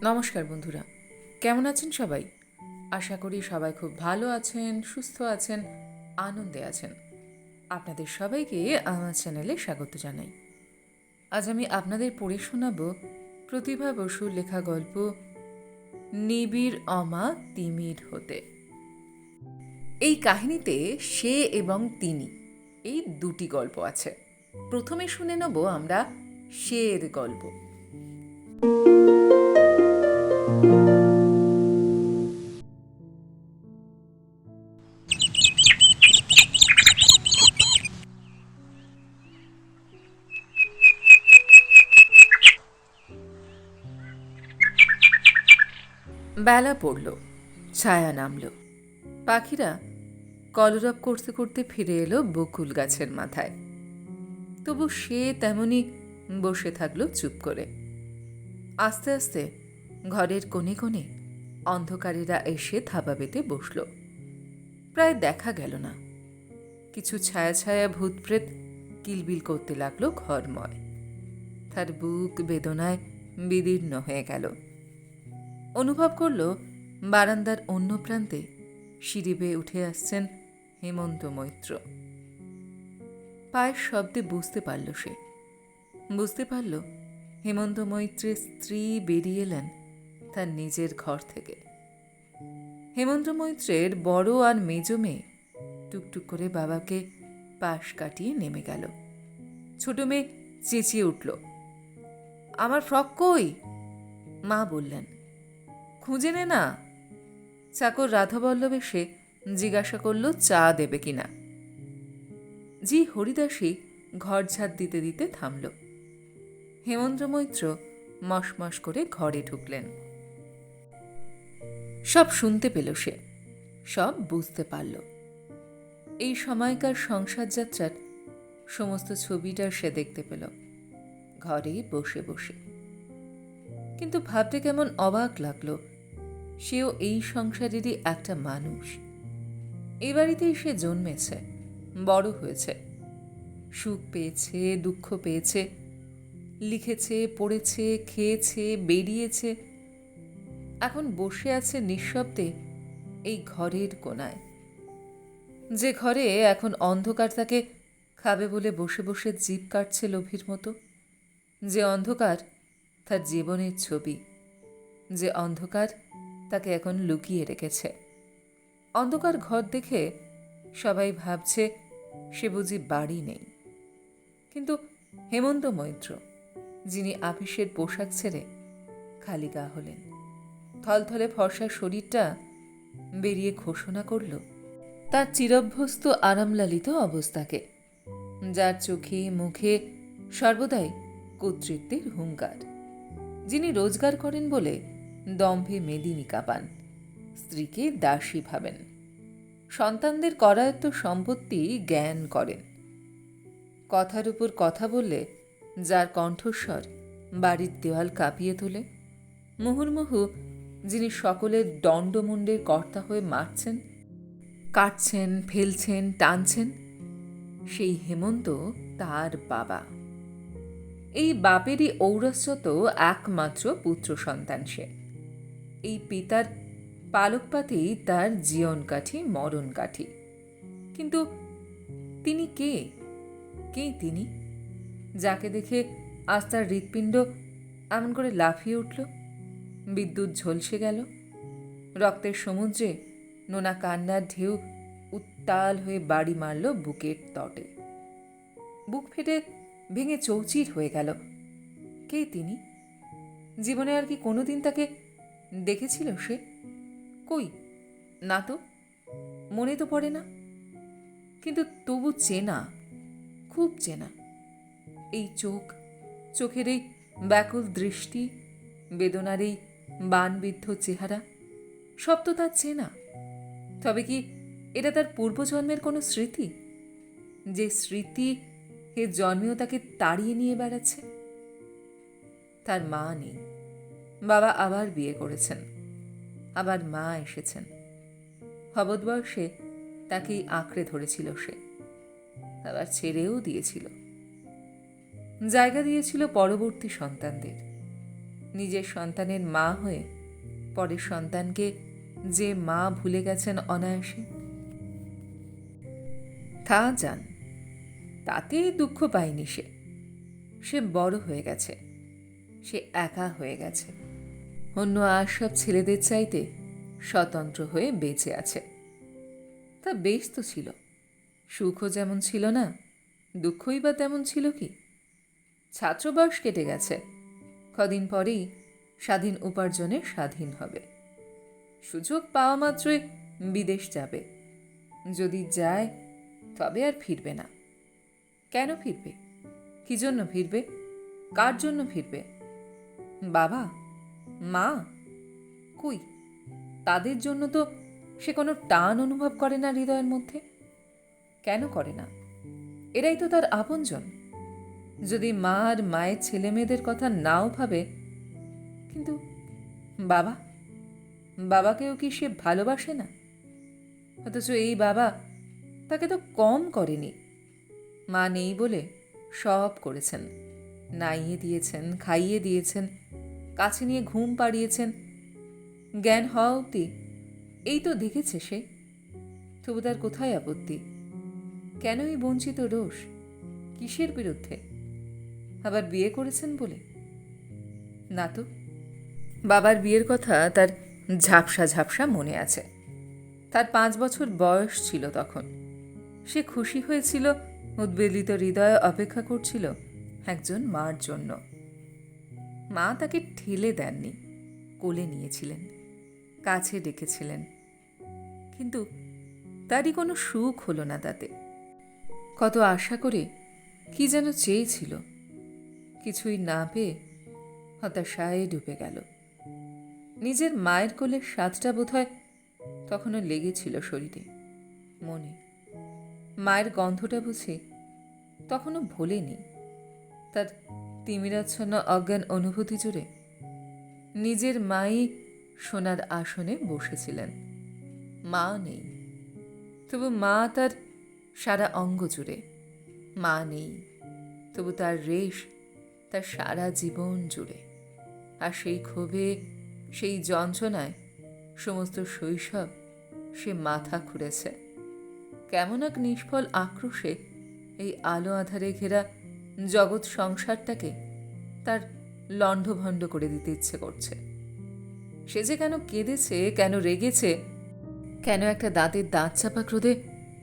নমস্কার বন্ধুরা, কেমন আছেন সবাই? আশা করি সবাই খুব ভালো আছেন, সুস্থ আছেন, আনন্দে আছেন। আপনাদের সবাইকে আমার চ্যানেলে স্বাগত জানাই। আজ আমি আপনাদের পড়ে শোনাব প্রতিভা বসুর লেখা গল্প নিবিড় অমা তিমির হতে। এই কাহিনীতে সে এবং তিনি এই দুটি গল্প আছে। প্রথমে শুনে নেব আমরা সের গল্প। বেলা পড়ল, ছায়া নামল। পাখিরা কলরব করতে করতে ফিরে এলো বকুল গাছের মাথায়। তবু সে তেমনি বসে থাকলো চুপ করে। আস্তে আস্তে ঘরের কোণে কোণে অন্ধকারেরা এসে থাবা পেতে বসল। প্রায় দেখা গেল না। কিছু ছায়া ছায়া ভূতপ্রেত কিলবিল করতে লাগলো ঘরময়। তার বুক বেদনায় বিদীর্ণ হয়ে গেল। অনুভব করল বারান্দার অন্য প্রান্তে সিঁড়ি বেয়ে উঠে আসছেন হেমন্ত মৈত্র। পায়ের শব্দে বুঝতে পারল সে। বুঝতে পারল হেমন্ত মৈত্রের স্ত্রী বেরিয়ে এলেন তার নিজের ঘর থেকে। হেমন্ত মৈত্রের বড় আর মেজ মেয়ে টুকটুক করে বাবাকে পাশ কাটিয়ে নেমে গেল। ছোট মেয়ে চেঁচিয়ে উঠল, আমার ফ্রক কই? মা বললেন, খুঁজে নে না। চাকর রাধাবল্লভ এসে জিজ্ঞাসা করল চা দেবে কিনা। জি হরিদাসী ঘর ঝাড় দিতে দিতে থামল। হেমন্ত মৈত্র মশমশ করে ঘরে ঢুকলেন। সব শুনতে পেল সে, সব বুঝতে পারল। এই সময়কার সংসার যাত্রার সমস্ত ছবিটা সে দেখতে পেল ঘরে বসে বসে। কিন্তু ভাবতে কেমন অবাক লাগলো, সেও এই সংসারেরই একটা মানুষ। এ বাড়িতেই সে জন্মেছে, বড় হয়েছে, সুখ পেয়েছে, দুঃখ পেয়েছে, লিখেছে, পড়েছে, খেয়েছে, বেরিয়েছে। এখন বসে আছে নিঃশব্দে এই ঘরের কোণায়, যে ঘরে এখন অন্ধকার তাকে খাবে বলে বসে বসে জিভ কাটছে লোভীর মতো। যে অন্ধকার তার জীবনের ছবি, যে অন্ধকার তাকে এখন লুকিয়ে রেখেছে। অন্ধকার ঘর দেখে সবাই ভাবছে সে বুঝি বাড়ি নেই। কিন্তু হেমন্ত মৈত্র, যিনি আপিসের পোশাক ছেড়ে খালি গা হলেন, থলথলে ফর্সা শরীরটা বেরিয়ে ঘোষণা করল তার চিরভ্যস্ত আরামলালিত অবস্থাকে, যার চোখে মুখে সর্বদাই কর্তৃত্বের হুঙ্কার, যিনি রোজগার করেন বলে দম্ভে মেদিনী পান, স্ত্রীকে দাসী ভাবেন, সন্তানদের করায়ত্ত সম্পত্তি জ্ঞান করেন। কথার উপর কথা বললে যার কণ্ঠস্বর বাড়ির দেওয়াল কাঁপিয়ে তোলে, মুহুর্মুহু যিনি সকলের দণ্ডমুণ্ডের কর্তা হয়ে মারছেন, কাটছেন, ফেলছেন, টানছেন, সেই হেমন্ত তার বাবা। এই বাপেরই ঔরস্যত একমাত্র পুত্র সন্তান সে। এই পিতার পালকপাতেই তার জীবন কাঠি, মরণ কাঠি। কিন্তু তিনি কে? কে তিনি, যাকে দেখে আজ তার হৃৎপিণ্ড এমন করে লাফিয়ে উঠল, বিদ্যুৎ ঝলসে গেল, রক্তের সমুদ্রে নোনা কান্নার ঢেউ উত্তাল হয়ে বাড়ি মারল বুকের তটে। বুক ফেটে ভেঙে চৌচির হয়ে গেল। কে তিনি? জীবনে আর কি কোনোদিন তাকে দেখেছিল সে? কই, না তো, মনে তো পড়ে না। কিন্তু তবু চেনা, খুব চেনা। এই চোখ, চোখের এই ব্যাকুল দৃষ্টি, বেদনার এই বানবিদ্ধ চেহারা, সব তো তার চেনা। তবে কি এটা তার পূর্বজন্মের কোনো স্মৃতি, যে স্মৃতি এ জন্মেও তাকে তাড়িয়ে নিয়ে বেড়াচ্ছে? তার মা নেই, বাবা আবার বিয়ে করেছেন, আবার মা এসেছেন। হবৎবর্ষে তাকেই আঁকড়ে ধরেছিল সে, আবার ছেড়েও দিয়েছিল, জায়গা দিয়েছিল পরবর্তী সন্তানদের। নিজের সন্তানের মা হয়ে পরের সন্তানকে যে মা ভুলে গেছেন অনায়াসে। তা যান, তাতে দুঃখ পায়নি সে। সে বড় হয়ে গেছে, সে একা হয়ে গেছে, অন্য আর সব ছেলেদের চাইতে স্বতন্ত্র হয়ে বেঁচে আছে। তা বেশ তো ছিল, সুখও যেমন ছিল না, দুঃখই বা তেমন ছিল কি। ছাত্রবয়স কেটে গেছে, কদিন পরেই স্বাধীন উপার্জনে স্বাধীন হবে। সুযোগ পাওয়া মাত্রই বিদেশ যাবে, যদি যায় তবে আর ফিরবে না। কেন ফিরবে? কি জন্য ফিরবে? কার জন্য ফিরবে? বাবা, মা, কই, তাদের জন্য তো সে কোনো টান অনুভব করে না হৃদয়ের মধ্যে। কেন করে না? এরাই তো তার আপনজন। যদি মা আর মায়ের ছেলে মেয়েদের কথা নাও ভাবে, কিন্তু বাবা, বাবাকেও কি সে ভালোবাসে না? অথচ এই বাবা তাকে তো কম করেনি। মা নেই বলে সব করেছেন, নাইয়ে দিয়েছেন, খাইয়ে দিয়েছেন, কাছে নিয়ে ঘুম পাড়িয়েছেন, জ্ঞান হওয়া অবধি এই তো দেখেছে সে। তবু তার কোথায় আপত্তি? কেন এই বঞ্চিত রোষ? কিসের বিরুদ্ধে? আবার বিয়ে করেছেন বলে? না তো, বাবার বিয়ের কথা তার ঝাপসা ঝাপসা মনে আছে। তার 5 বছর বয়স ছিল তখন। সে খুশি হয়েছিল, উদ্বেলিত হৃদয়ে অপেক্ষা করছিল একজন মার জন্য। মা তাকে ঠেলে দেননি, কোলে নিয়েছিলেন, কাছে ডেকেছিলেন, কিন্তু তারই কোনো সুখ হলো না তাতে। কত আশা করে কি যেন চেয়েছিল, কিছুই না পেয়ে হতাশায় ডুবে গেল। নিজের মায়ের কোলের স্বাদটা বোধহয় তখনও লেগেছিল শরীরে, মনে। মায়ের গন্ধটা বুঝি তখনও ভোলেনি। তার তিমিরাচ্ছন্ন অজ্ঞান অনুভূতি জুড়ে নিজের মাই সোনার আসনে বসেছিলেন। মা নেই, তবু মা তার সারা অঙ্গ জুড়ে। মা নেই, তবু তার রেশ তার সারা জীবন জুড়ে। আর সেই ক্ষোভে, সেই যন্ত্রণায় সমস্ত শৈশব সে মাথা খুঁড়েছে। কেমন এক নিষ্ফল আক্রোশে এই আলো আধারে ঘেরা জগৎ সংসারটাকে তার লণ্ডভণ্ড করে দিতে ইচ্ছে করছে। সে যে কেন কেঁদেছে, কেন রেগেছে, কেন একটা দাঁতের দাঁত চাপা ক্রোধে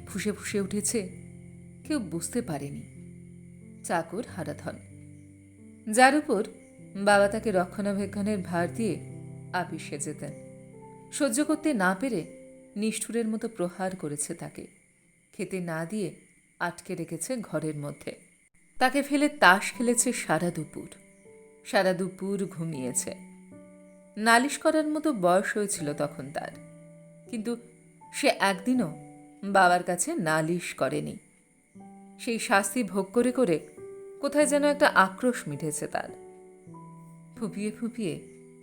ফুঁসে ফুঁসে উঠেছে, কেউ বুঝতে পারেনি। চাকর হারাধন, যার উপর বাবা তাকে রক্ষণাবেক্ষণের ভার দিয়ে আপিসে যেতেন, সহ্য করতে না পেরে নিষ্ঠুরের মতো প্রহার করেছে তাকে, খেতে না দিয়ে আটকে রেখেছে ঘরের মধ্যে, তাকে ফেলে তাস খেলেছে সারা দুপুর, সারা দুপুর ঘুমিয়েছে। নালিশ করার মতো বয়স হয়েছিল তখন তার, কিন্তু সে একদিনও বাবার কাছে নালিশ করেনি। সেই শাস্তি ভোগ করে করে কোথায় যেন একটা আক্রোশ মিটেছে তার। ফুপিয়ে ফুপিয়ে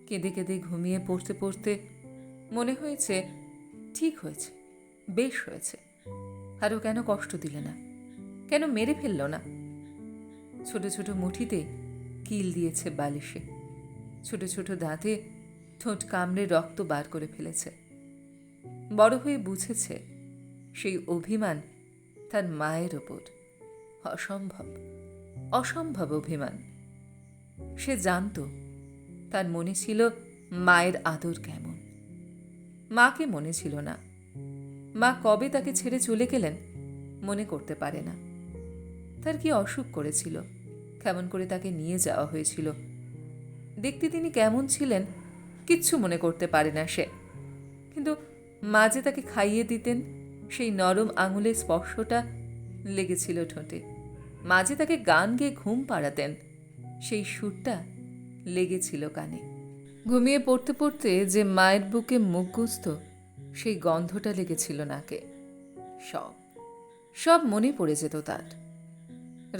কেঁদে কেঁদে ঘুমিয়ে পড়তে পড়তে মনে হয়েছে ঠিক হয়েছে, বেশ হয়েছে। আরও কেন কষ্ট দিলে না? কেন মেরে ফেলল না? ছোট ছোট মুঠিতে কিল দিয়েছে বালিশে, ছোট ছোট দাঁতে ঠোঁট কামড়ে রক্ত বার করে ফেলেছে। বড় হয়ে বুঝেছে সেই অভিমান তার মায়ের ওপর অসম্ভব, অসম্ভব অভিমান। সে জানত, তার মনে ছিল মায়ের আদর কেমন। মাকে মনে ছিল না। মা কবে তাকে ছেড়ে চলে গেলেন মনে করতে পারে না। তার কি অসুখ করেছিল, কেমন করে তাকে নিয়ে যাওয়া হয়েছিল, দেখতে তিনি কেমন ছিলেন কিচ্ছু মনে করতে পারে না সে। কিন্তু মা যে তাকে খাইয়ে দিতেন, সেই নরম আঙুলের স্পর্শটা লেগেছিল ঠোঁটে। মা যে তাকে গান গেয়ে ঘুম পাড়াতেন, সেই সুরটা লেগেছিল কানে। ঘুমিয়ে পড়তে পড়তে যে মায়ের বুকে মুখ গুজত, সেই গন্ধটা লেগেছিল নাকে। সব সব মনে পড়ে যেত তার।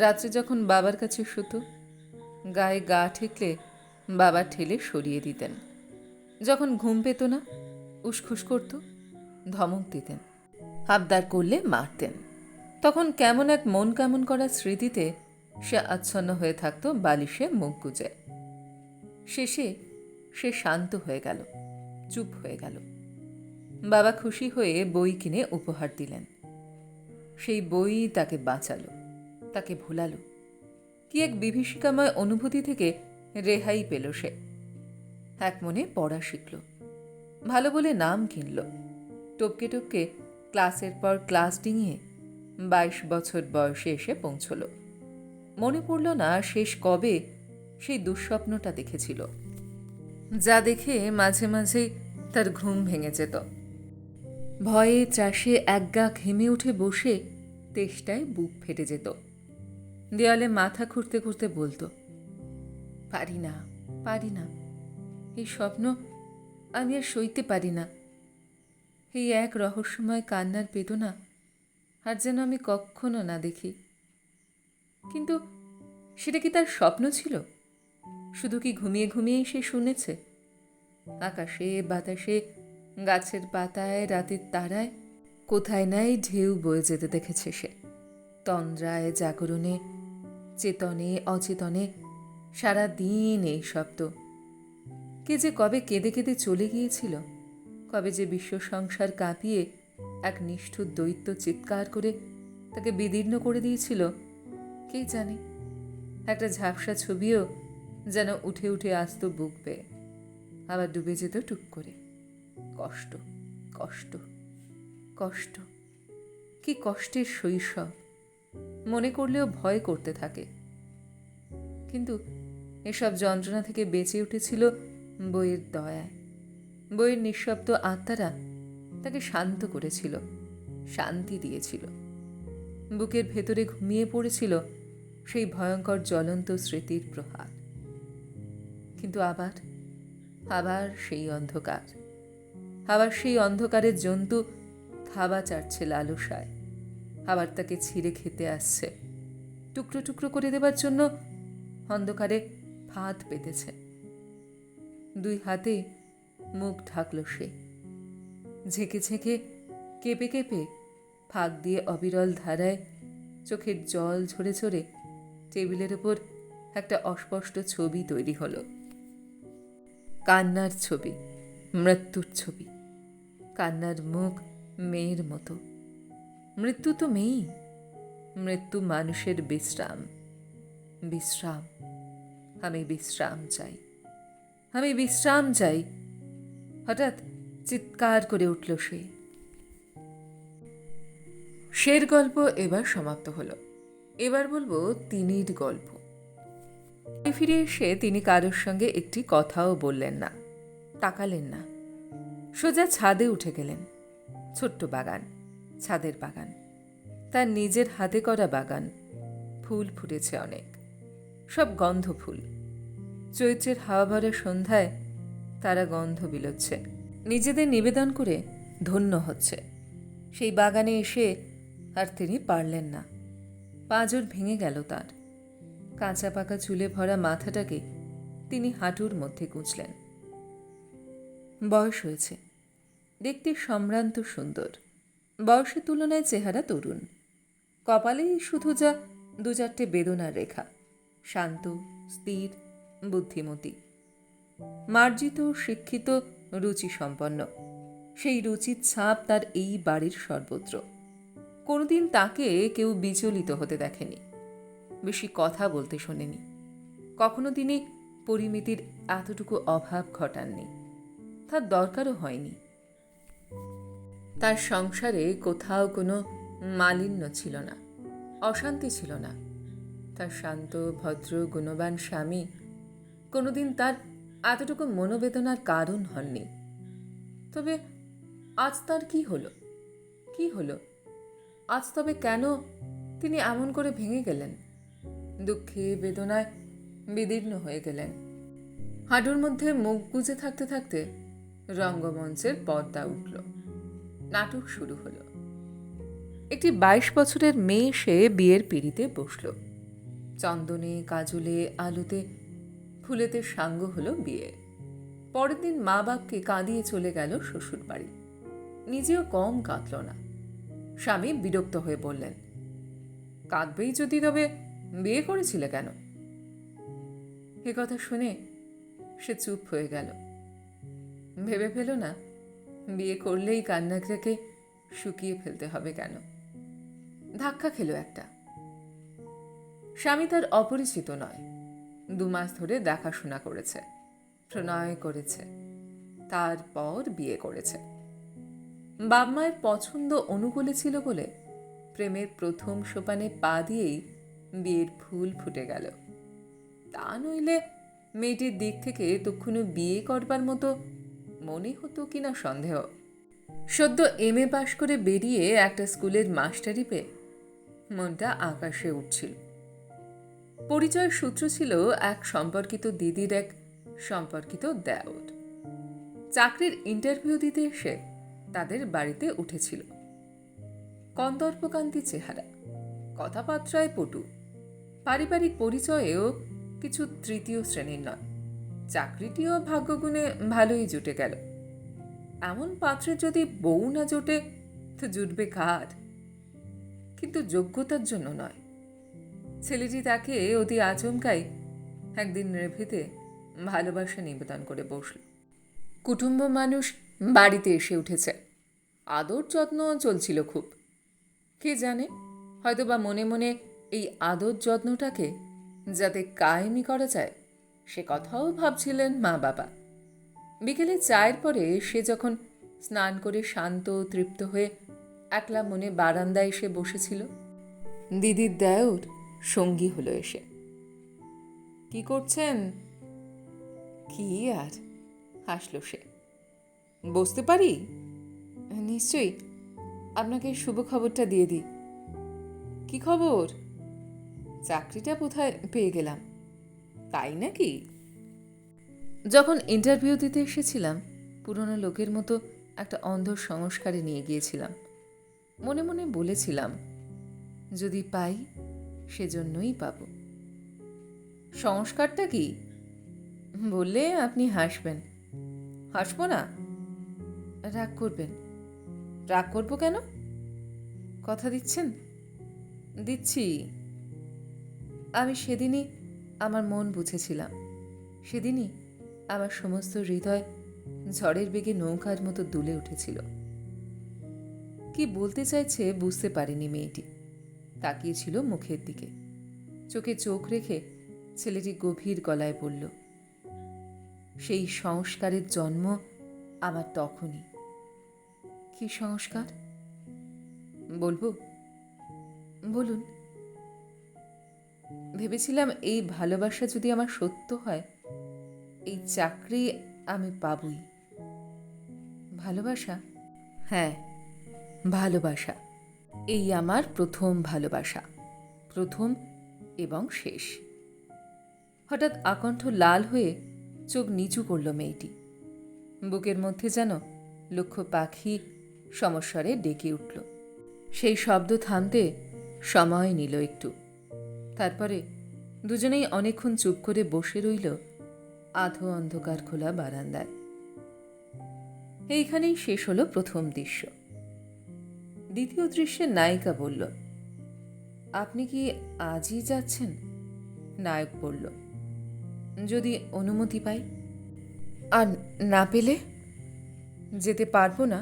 রাত্রে যখন বাবার কাছে শুতো, গায়ে গা ঠেকলে বাবা ঠেলে সরিয়ে দিতেন। যখন ঘুম পেত না, উসখুস করত, ধমক দিতেন, আবদার করলে মারতেন। তখন কেমন এক মন কেমন করা স্মৃতিতে সে আচ্ছন্ন হয়ে থাকত বালিশে মুখ গুজে। শেষে সে শান্ত হয়ে গেল, চুপ হয়ে গেল। বাবা খুশি হয়ে বই কিনে উপহার দিলেন। সেই বই তাকে বাঁচালো, তাকে ভোলালো। কি এক বিভীষিকাময় অনুভূতি থেকে রেহাই পেল সে। এক মনে পড়া শিখল, ভালো বলে নাম কিনল, টপকে টপকে ক্লাসের পর ক্লাস ডিঙিয়ে 22 বছর বয়সে এসে পৌঁছল। মনে পড়ল না শেষ কবে সেই দুঃস্বপ্নটা দেখেছিল, যা দেখে মাঝে মাঝে তার ঘুম ভেঙে যেত। ভয়ে ত্রাসে একগা ঘেমে উঠে বসে তেষ্টায় বুক ফেটে যেত। দেয়ালে মাথা খুঁড়তে খুঁড়তে বলতো, পারি না, পারি না, এই স্বপ্ন আমি আর সইতে পারি না। এই এক রহস্যময় কান্নার বেদনা আর যেন আমি কখনো না দেখি। কিন্তু সেটা কি তার স্বপ্ন ছিল? শুধু কি ঘুমিয়ে ঘুমিয়েই সে শুনেছে? আকাশে বাতাসে, গাছের পাতায়, রাতের তারায় কোথায় নাই ঢেউ বয়ে যেতে দেখেছে সে। তন্দ্রায়, জাগরণে, চেতনে, অচেতনে সারা দিন এই শব্দ। কে যে কবে কেঁদে কেঁদে চলে গিয়েছিল, কবে যে বিশ্ব সংসার কাঁপিয়ে এক নিষ্ঠুর দৈত্য চিৎকার করে তাকে বিদীর্ণ করে দিয়েছিল, কে জানে। একটা ঝাপসা ছবিও যেন উঠে উঠে আসতো বুক বেয়ে, আবার ডুবে যেত টুক করে। কষ্ট, কষ্ট, কষ্ট, কি কষ্টের শৈশব! মনে করলেও ভয় করতে থাকে। কিন্তু এসব যন্ত্রণা থেকে বেঁচে উঠেছিল বইয়ের দয়ায়। বইয়ের নিঃশব্দ আত্মারা তাকে শান্ত করেছিল, শান্তি দিয়েছিল। বুকের ভেতরে ঘুমিয়ে পড়েছিল সেই ভয়ঙ্কর জ্বলন্ত স্মৃতির প্রহার। কিন্তু আবার আবার সেই অন্ধকার, আবার সেই অন্ধকারের জন্তু থাবা চাটছে লালসায়, আবার তাকে ছিঁড়ে খেতে আসছে, টুকরো টুকরো করে দেবার জন্য অন্ধকারে ফাঁদ পেতেছে। দুই হাতে মুখ ঢাকল সে, ঝেঁকে ঝেঁকে, কেঁপে কেঁপে, ফাঁক দিয়ে অবিরল ধারায় চোখের জল ঝরে ঝরে টেবিলের ওপর একটা অস্পষ্ট ছবি তৈরি হলো। কান্নার ছবি, মৃত্যুর ছবি। কান্নার মুখ মেয়ের মতো। মৃত্যু তো মেয়েই, মৃত্যু মানুষের বিশ্রাম। বিশ্রাম, আমি বিশ্রাম চাই, আমি বিশ্রাম চাই। হঠাৎ চিৎকার করে উঠল সে। শের গল্প এবার সমাপ্ত হলো। এবার বলবো তিনির গল্প। ফিরে এসে তিনি কারোর সঙ্গে একটি কথাও বললেন না, তাকালেন না। সোজা ছাদে উঠে গেলেন। ছোট্ট বাগান, ছাদের বাগান, তার নিজের হাতে করা বাগান। ফুল ফুটেছে অনেক, সব গন্ধ ফুল। চৈত্রের হাওয়া ভরা সন্ধ্যায় তারা গন্ধ বিলোচ্ছে, নিজেদের নিবেদন করে ধন্য হচ্ছে। সেই বাগানে এসে আর তিনি পারলেন না। পাঁজর ভেঙে গেল তার। কাঁচা পাকা চুলে ভরা মাথাটাকে তিনি হাঁটুর মধ্যে গুঁজলেন। বয়স হয়েছে, দেখতে সম্ভ্রান্ত সুন্দর, বয়সের তুলনায় চেহারা তরুণ। কপালেই শুধু যা 2-4টে বেদনার রেখা। শান্ত, স্থির, বুদ্ধিমতী, মার্জিত, শিক্ষিত, রুচিসম্পন্ন। সেই রুচির ছাপ তার এই বাড়ির সর্বত্র। কোনোদিন তাকে কেউ বিচলিত হতে দেখেনি, বেশি কথা বলতে শোনেনি। কখনো তিনি পরিমিতির এতটুকু অভাব ঘটাননি, তার দরকারও হয়নি। তার সংসারে কোথাও কোনো মালিন্য ছিল না, অশান্তি ছিল না। তার শান্ত, ভদ্র, গুণবান স্বামী কোনোদিন তার এতটুকু মনোবেদনার কারণ হননি। তবে আজ তার কি হলো? কি হলো আজ? তবে কেন তিনি এমন করে ভেঙে গেলেন? দুঃখে, বেদনায় বিদীর্ণ হয়ে গেলেন। হাঁটুর মধ্যে মুখ গুজে থাকতে থাকতে রঙ্গমঞ্চের পর্দা উঠল। নাটক শুরু হলো। একটি 22 বছরের মেয়ে সে বিয়ের পিঁড়িতে বসল। চন্দনে, কাজলে, আলোতে, ফুলেতে সাঙ্গ হলো বিয়ে। পরের দিন মা বাপকে কাঁদিয়ে চলে গেল শ্বশুর বাড়ি। নিজেও কম কাঁদল না। স্বামী বিরক্ত হয়ে বললেন, কাঁদবেই যদি তবে বিয়ে করেছিলে কেন? এ কথা শুনে সে চুপ হয়ে গেল। ভেবে পেল না বিয়ে করলেই কান্নাটাকে শুকিয়ে ফেলতে হবে কেন। ধাক্কা খেল একটা। স্বামী তার অপরিচিত নয়, 2 মাস ধরে দেখাশোনা করেছে, প্রণয় করেছে, তারপর বিয়ে করেছে। বাপ মায়ের পছন্দ অনুকূলে ছিল বলে প্রেমের প্রথম সোপানে পা দিয়েই বিয়ের ফুল ফুটে গেল। তা নইলে মেয়েটির দিক থেকে তক্ষুনি বিয়ে করবার মতো মনে হতো কিনা সন্দেহ। সদ্য MA পাশ করে বেরিয়ে একটা স্কুলের মাস্টারি পেয়ে মনটা আকাশে উঠছিল। পরিচয়ের সূত্র ছিল এক সম্পর্কিত দিদির এক সম্পর্কিত দেওর। চাকরির ইন্টারভিউ দিতে এসে তাদের বাড়িতে উঠেছিল। কন্দর্পকান্তি চেহারা, কথাবার্তায় পটু, পারিবারিক পরিচয়েও কিছু তৃতীয় শ্রেণীর নয়। চাকরিটিও ভাগ্যগুণে ভালোই জুটে গেল। এমন পাত্রের যদি বউ না জোটে তো জুটবে কার? কিন্তু যোগ্যতার জন্য নয়। ছেলেটি তাকে অতি আচমকাই একদিন নিভৃতে ভালোবাসা নিবেদন করে বসল। কুটুম্ব মানুষ বাড়িতে এসে উঠেছে, আদর যত্ন চলছিল খুব। কে জানে, হয়তোবা মনে মনে এই আদর যত্নটাকে যাতে কায়েমি করা যায় সে কথাও ভাবছিলেন মা বাবা। বিকেলে চায়ের পরে সে যখন স্নান করে শান্ত তৃপ্ত হয়ে একলা মনে বারান্দায় এসে বসেছিল, দিদির দেওর সঙ্গী হলো এসে। কি করছেন? কি আর, হাসল সে। বসতে পারি? নিশ্চয়ই, আপনাকে শুভ খবরটা দিয়ে দিই। কি খবর? চাকরিটা কোথায় পেয়ে গেলাম। তাই নাকি? যখন ইন্টারভিউ দিতে এসেছিলাম পুরনো লোকের মতো একটা অন্ধ সংস্কারে নিয়ে গিয়েছিলাম। মনে মনে বলেছিলাম যদি পাই সেজন্যই পাব। সংস্কারটা কি বললে আপনি হাসবেন। হাসব না? রাগ করবেন? রাগ করব কেন? কথা দিচ্ছেন? দিচ্ছি। আমি সেদিনই আমার মন বুঝেছিলাম। সেদিনই আমার সমস্ত হৃদয় ঝড়ের বেগে নৌকার মতো দুলে উঠেছিল। কি বলতে চাইছে বুঝতে পারেনি মেয়েটি। তাকিয়েছিল মুখের দিকে। চোখে চোখ রেখে ছেলেটি গভীর গলায় বলল, সেই সংস্কারের জন্ম আমার তখনই। কি সংস্কার? বলবো? বলুন। ভেবেছিলাম এই ভালোবাসা যদি আমার সত্য হয়, এই চাকরি আমি পাবই। ভালোবাসা? হ্যাঁ, ভালোবাসা। এই আমার প্রথম ভালোবাসা, প্রথম এবং শেষ। হঠাৎ আকণ্ঠ লাল হয়ে চোখ নিচু করল মেয়েটি। বুকের মধ্যে যেন লক্ষ পাখি সমস্বরে ডেকে উঠল। সেই শব্দ থামতে সময় নিল একটু। তারপরে দুজনেই অনেকক্ষণ চুপ করে বসে রইল আধো অন্ধকার খোলা বারান্দায়। এইখানেই শেষ হলো প্রথম দৃশ্য। দ্বিতীয় দৃশ্যের নায়িকা বলল, আপনি কি আজই যাচ্ছেন? নায়ক বলল, যদি অনুমতি পাই। আর না পেলে? যেতে পারবো না।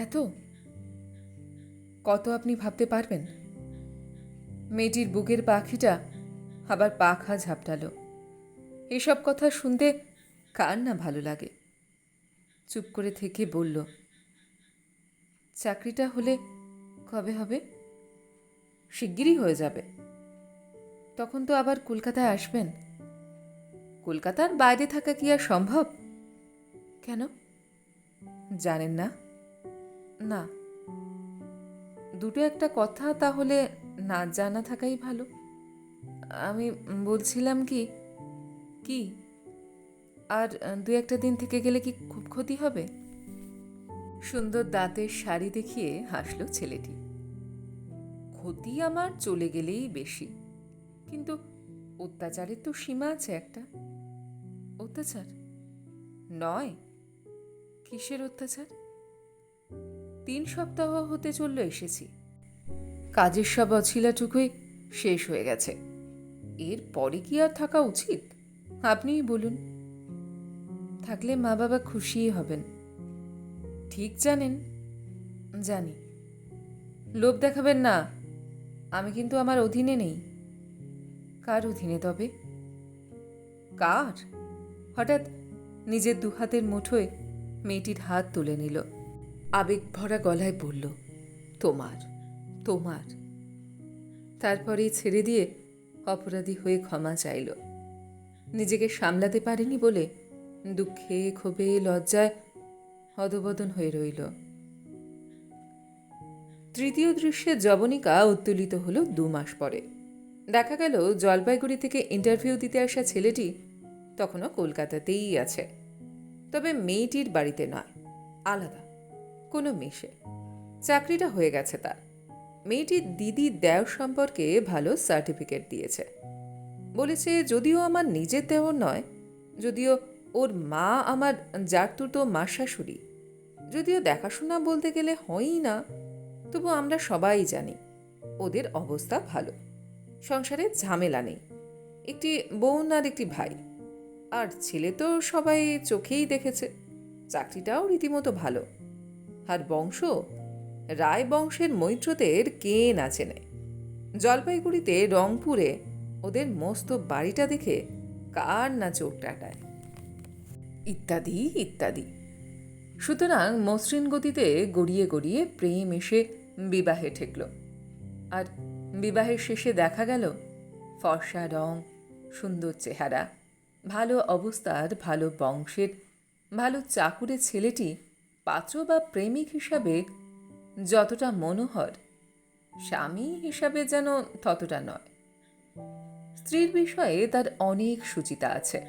এত কত আপনি ভাবতে পারবেন? মেয়েটির বুকের পাখিটা আবার পাখা ঝাপটালো। এসব কথা শুনতে কার না ভালো লাগে। চুপ করে থেকে বলল, চাকরিটা হলে কবে হবে? শিগগিরই হয়ে যাবে। তখন তো আবার কলকাতায় আসবেন। কলকাতার বাইরে থাকা কি আর সম্ভব? কেন জানেন না? না। দুটো একটা কথা তাহলে না জানা থাকাই ভালো। আমি বলছিলাম কি কি আর 2-1 দিন থেকে গেলে কি খুব ক্ষতি হবে? সুন্দর দাঁতের শাড়ি দেখিয়ে হাসল ছেলেটি। ক্ষতি আমার চলে গেলেই বেশি, কিন্তু অত্যাচারের তো সীমা আছে একটা। অত্যাচার নয়? কিসের অত্যাচার? 3 সপ্তাহ হতে চলল এসেছি। কাজের সব অছিলাটুকুই শেষ হয়ে গেছে। এর পরে কি আর থাকা উচিত? আপনিই বলুন। থাকলে মা বাবা খুশিই হবেন। ঠিক জানেন? জানি। লোভ দেখাবেন না, আমি কিন্তু আমার অধীনে নেই। কার অধীনে তবে? কার? হঠাৎ নিজের দুহাতের মুঠোয় মেয়েটির হাত তুলে নিল, আবেগ ভরা গলায় বলল, তোমার, তোমার। তারপরেই ছেড়ে দিয়ে অপরাধী হয়ে ক্ষমা চাইল। নিজেকে সামলাতে পারেনি বলে দুঃখে ক্ষোভে লজ্জায় অধবদন হয়ে রইল। তৃতীয় দৃশ্যে যবনিকা উত্তোলিত হল 2 মাস পরে। দেখা গেল জলপাইগুড়ি থেকে ইন্টারভিউ দিতে আসা ছেলেটি তখনও কলকাতাতেই আছে, তবে মেয়েটির বাড়িতে নয়, আলাদা কোনো মেশে। চাকরিটা হয়ে গেছে তার। মেয়েটির দিদি দেওর সম্পর্কে ভালো সার্টিফিকেট দিয়েছে। বলেছে যদিও আমার নিজের দেওর নয়, যদিও ওর মা আমার জারতুতো মা শাশুড়ি, যদিও দেখাশোনা বলতে গেলে হয়ই না, তবু আমরা সবাই জানি ওদের অবস্থা ভালো। সংসারে ঝামেলা নেই, একটি বোন আর একটি ভাই, আর ছেলে তো সবাই চোখেই দেখেছে। চাকরিটাও রীতিমতো ভালো। আর বংশ, রায় বংশের মৈত্রদের কে না চেনে। জলপাইগুড়িতে রংপুরে ওদের মস্ত বাড়িটা দেখে কার না চোখ টাটায়, ইত্যাদি ইত্যাদি। সুতরাং মসৃণ গতিতে গড়িয়ে গড়িয়ে প্রেম এসে বিবাহে ঠেকল। আর বিবাহের শেষে দেখা গেল ফর্সা রং, সুন্দর চেহারা, ভালো অবস্থার, ভালো বংশের, ভালো চাকুরে ছেলেটি পাত্র বা প্রেমিক হিসাবে যতটা মনোহর, স্বামী হিসাবে যেন ততটা নয়। স্ত্রীর বিষয়ে তার অনেক সুচিতা আছে,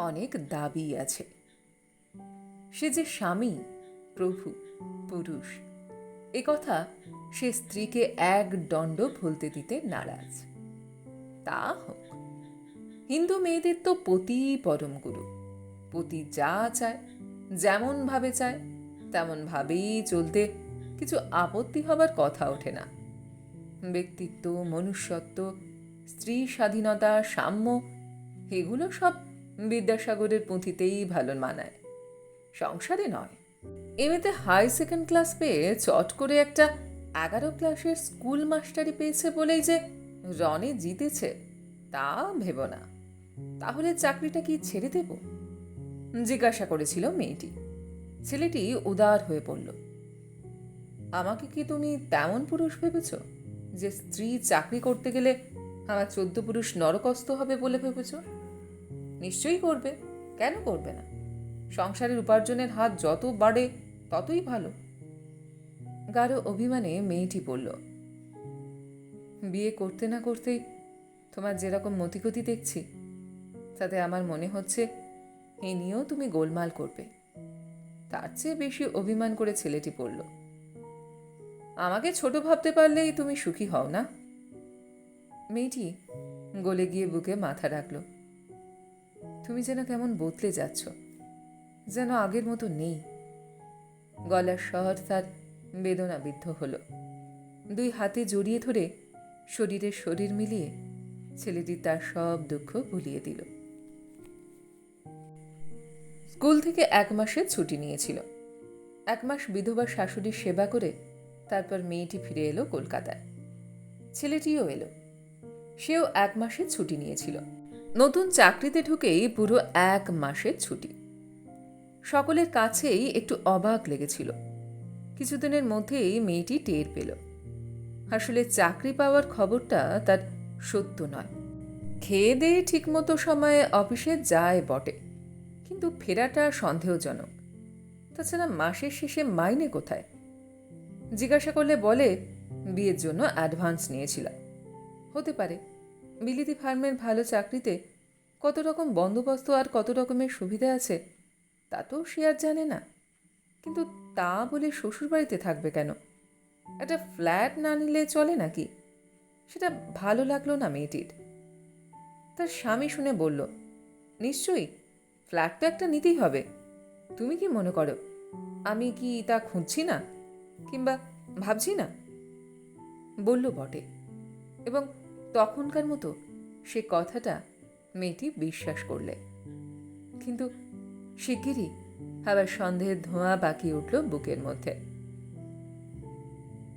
অনেক দাবি আছে। সে যে স্বামী, প্রভু, পুরুষ, এ কথা সে স্ত্রীকে এক দণ্ড ভুলতে দিতে নারাজ। তা হোক, হিন্দু মেয়েদের তো পতি পরম গুরু। পতি যা চায়, যেমন ভাবে চায়, তেমন ভাবেই চলতে কিছু আপত্তি হবার কথা ওঠে না। ব্যক্তিত্ব, মনুষ্যত্ব, স্ত্রী স্বাধীনতা, সাম্য, এগুলো সব বিদ্যাসাগরের পুঁথিতেই ভালো মানায়, সংসারে নয়। এমনিতে হাই সেকেন্ড ক্লাস পেয়ে চট করে একটা 11 ক্লাসের স্কুল মাস্টারি পেয়েছে বলেই যে রনে জিতেছে তা ভেব না। তাহলে চাকরিটা কি ছেড়ে দেব? জিজ্ঞাসা করেছিল মেয়েটি। ছেলেটি উদার হয়ে পড়ল, আমাকে কি তুমি তেমন পুরুষ ভেবেছ যে স্ত্রী চাকরি করতে গেলে আমার 14 পুরুষ নরকস্ত হবে বলে ভেবেছ? নিশ্চয়ই করবে, কেন করবে না? সংসারের উপার্জনের হাত যত বাড়ে ততই ভালো। গাঢ় অভিমানে মেয়েটি বলল, বিয়ে করতে না করতেই তোমার যেরকম মতিগতি দেখছি, তাতে আমার মনে হচ্ছে এ নিয়েও তুমি গোলমাল করবে। তার চেয়ে বেশি অভিমান করে ছেলেটি বলল, আমাকে ছোট ভাবতে পারলেই তুমি সুখী হও না? মেয়েটি গলে গিয়ে বুকে মাথা রাখল। তুমি যেন কেমন বদলে যাচ্ছ, যেন আগের মতো নেই। গলার স্বর তার বেদনাবিদ্ধ হল। 2 হাতে জড়িয়ে ধরে শরীরে শরীর মিলিয়ে ছেলেটি তার সব দুঃখ ভুলিয়ে দিল। স্কুল থেকে 1 মাসের ছুটি নিয়েছিল। 1 মাস বিধবা শাশুড়ির সেবা করে তারপর মেয়েটি ফিরে এলো কলকাতায়। ছেলেটিও এলো, সেও 1 মাসের ছুটি নিয়েছিল। নতুন চাকরিতে ঢুকেই পুরো 1 মাসের ছুটি। সকলের কাছেই একটু অবাক লেগেছিল। কিছুদিনের মধ্যেই মেয়েটি টের পেল আসলে চাকরি পাওয়ার খবরটা তার সত্য নয়। খেয়ে দিয়ে ঠিকমতো সময়ে অফিসে যায় বটে, কিন্তু ফেরাটা সন্দেহজনক। তাছাড়া মাসের শেষে মাইনে কোথায়? জিজ্ঞাসা করলে বলে বিয়ের জন্য অ্যাডভান্স নিয়েছিলাম। হতে পারে, বিলিতি ফার্মের ভালো চাকরিতে কত রকম বন্দোবস্ত আর কত রকমের সুবিধা আছে তা তো সে আর জানে না। কিন্তু তা বলে শ্বশুরবাড়িতে থাকবে কেন? একটা ফ্ল্যাট না নিলে চলে নাকি? সেটা ভালো লাগলো না মেয়েটির। তার স্বামী শুনে বলল, নিশ্চয়ই, ফ্ল্যাট তো একটা নিতেই হবে। তুমি কি মনে করো আমি কি তা খুঁজছি না, কিংবা ভাবছি না? বলল বটে, এবং তখনকার মতো সে কথাটা মেয়েটি বিশ্বাস করলে। কিন্তু শিগগিরই আবার সন্দেহের ধোঁয়া পাকিয়ে উঠল বুকের মধ্যে।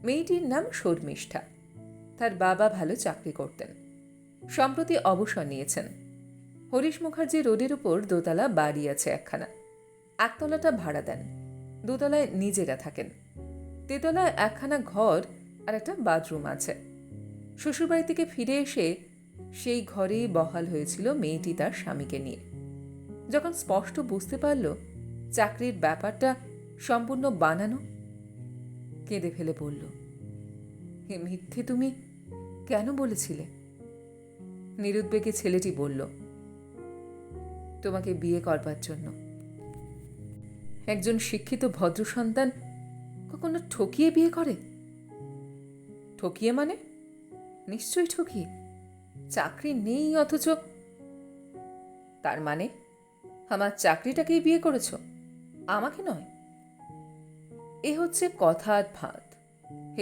মেয়েটির নাম শর্মিষ্ঠা। তার বাবা ভালো চাকরি করতেন, সম্প্রতি অবসর নিয়েছেন। হরিশ মুখার্জি রোডের উপর দোতলা বাড়ি আছে একখানা। একতলাটা ভাড়া দেন, দোতলায় নিজেরা থাকেন। তেতলায় একখানা ঘর আর একটা বাথরুম আছে। শ্বশুরবাড়ি থেকে ফিরে এসে সেই ঘরেই বহাল হয়েছিল মেয়েটি তার স্বামীকে নিয়ে। যখন স্পষ্ট বুঝতে পারল চাকরির ব্যাপারটা সম্পূর্ণ বানানো, কেঁদে ফেলে বলল, এ মিথ্যে তুমি কেন বলেছিলে? নিরুদ্বেগে ছেলেটি বলল, তোমাকে বিয়ে করবার জন্য। একজন শিক্ষিত ভদ্র সন্তান কখনো ঠকিয়ে বিয়ে করে? ঠকিয়ে মানে? নিশ্চয়ই ঠকিয়ে। চাকরি নেই অথচ। তার মানে আমার চাকরিটাকেই বিয়ে করেছ, আমাকে নয়? এ হচ্ছে কথার ফাঁদ।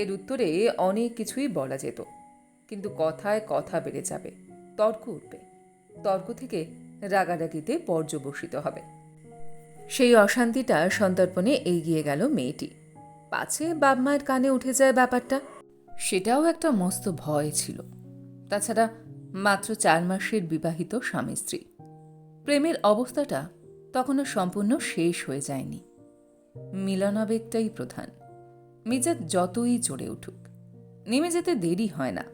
এর উত্তরে অনেক কিছুই বলা যেত, কিন্তু কথায় কথা বেড়ে যাবে, তর্ক উঠবে, তর্ক থেকে রাগারাগিতে পর্যবসিত হবে। সেই অশান্তিটা সন্তর্পণে এগিয়ে গেল মেয়েটি। পাছে বাপ মায়ের কানে উঠে যায় ব্যাপারটা, সেটাও একটা মস্ত ভয় ছিল। তাছাড়া মাত্র 4 মাসের বিবাহিত স্বামী স্ত্রী, প্রেমের অবস্থাটা তখনও সম্পূর্ণ শেষ হয়ে যায়নি। মিলনাবেগটাই প্রধান। মেজাজ যতই চড়ে উঠুক, নেমে যেতে দেরি হয় না।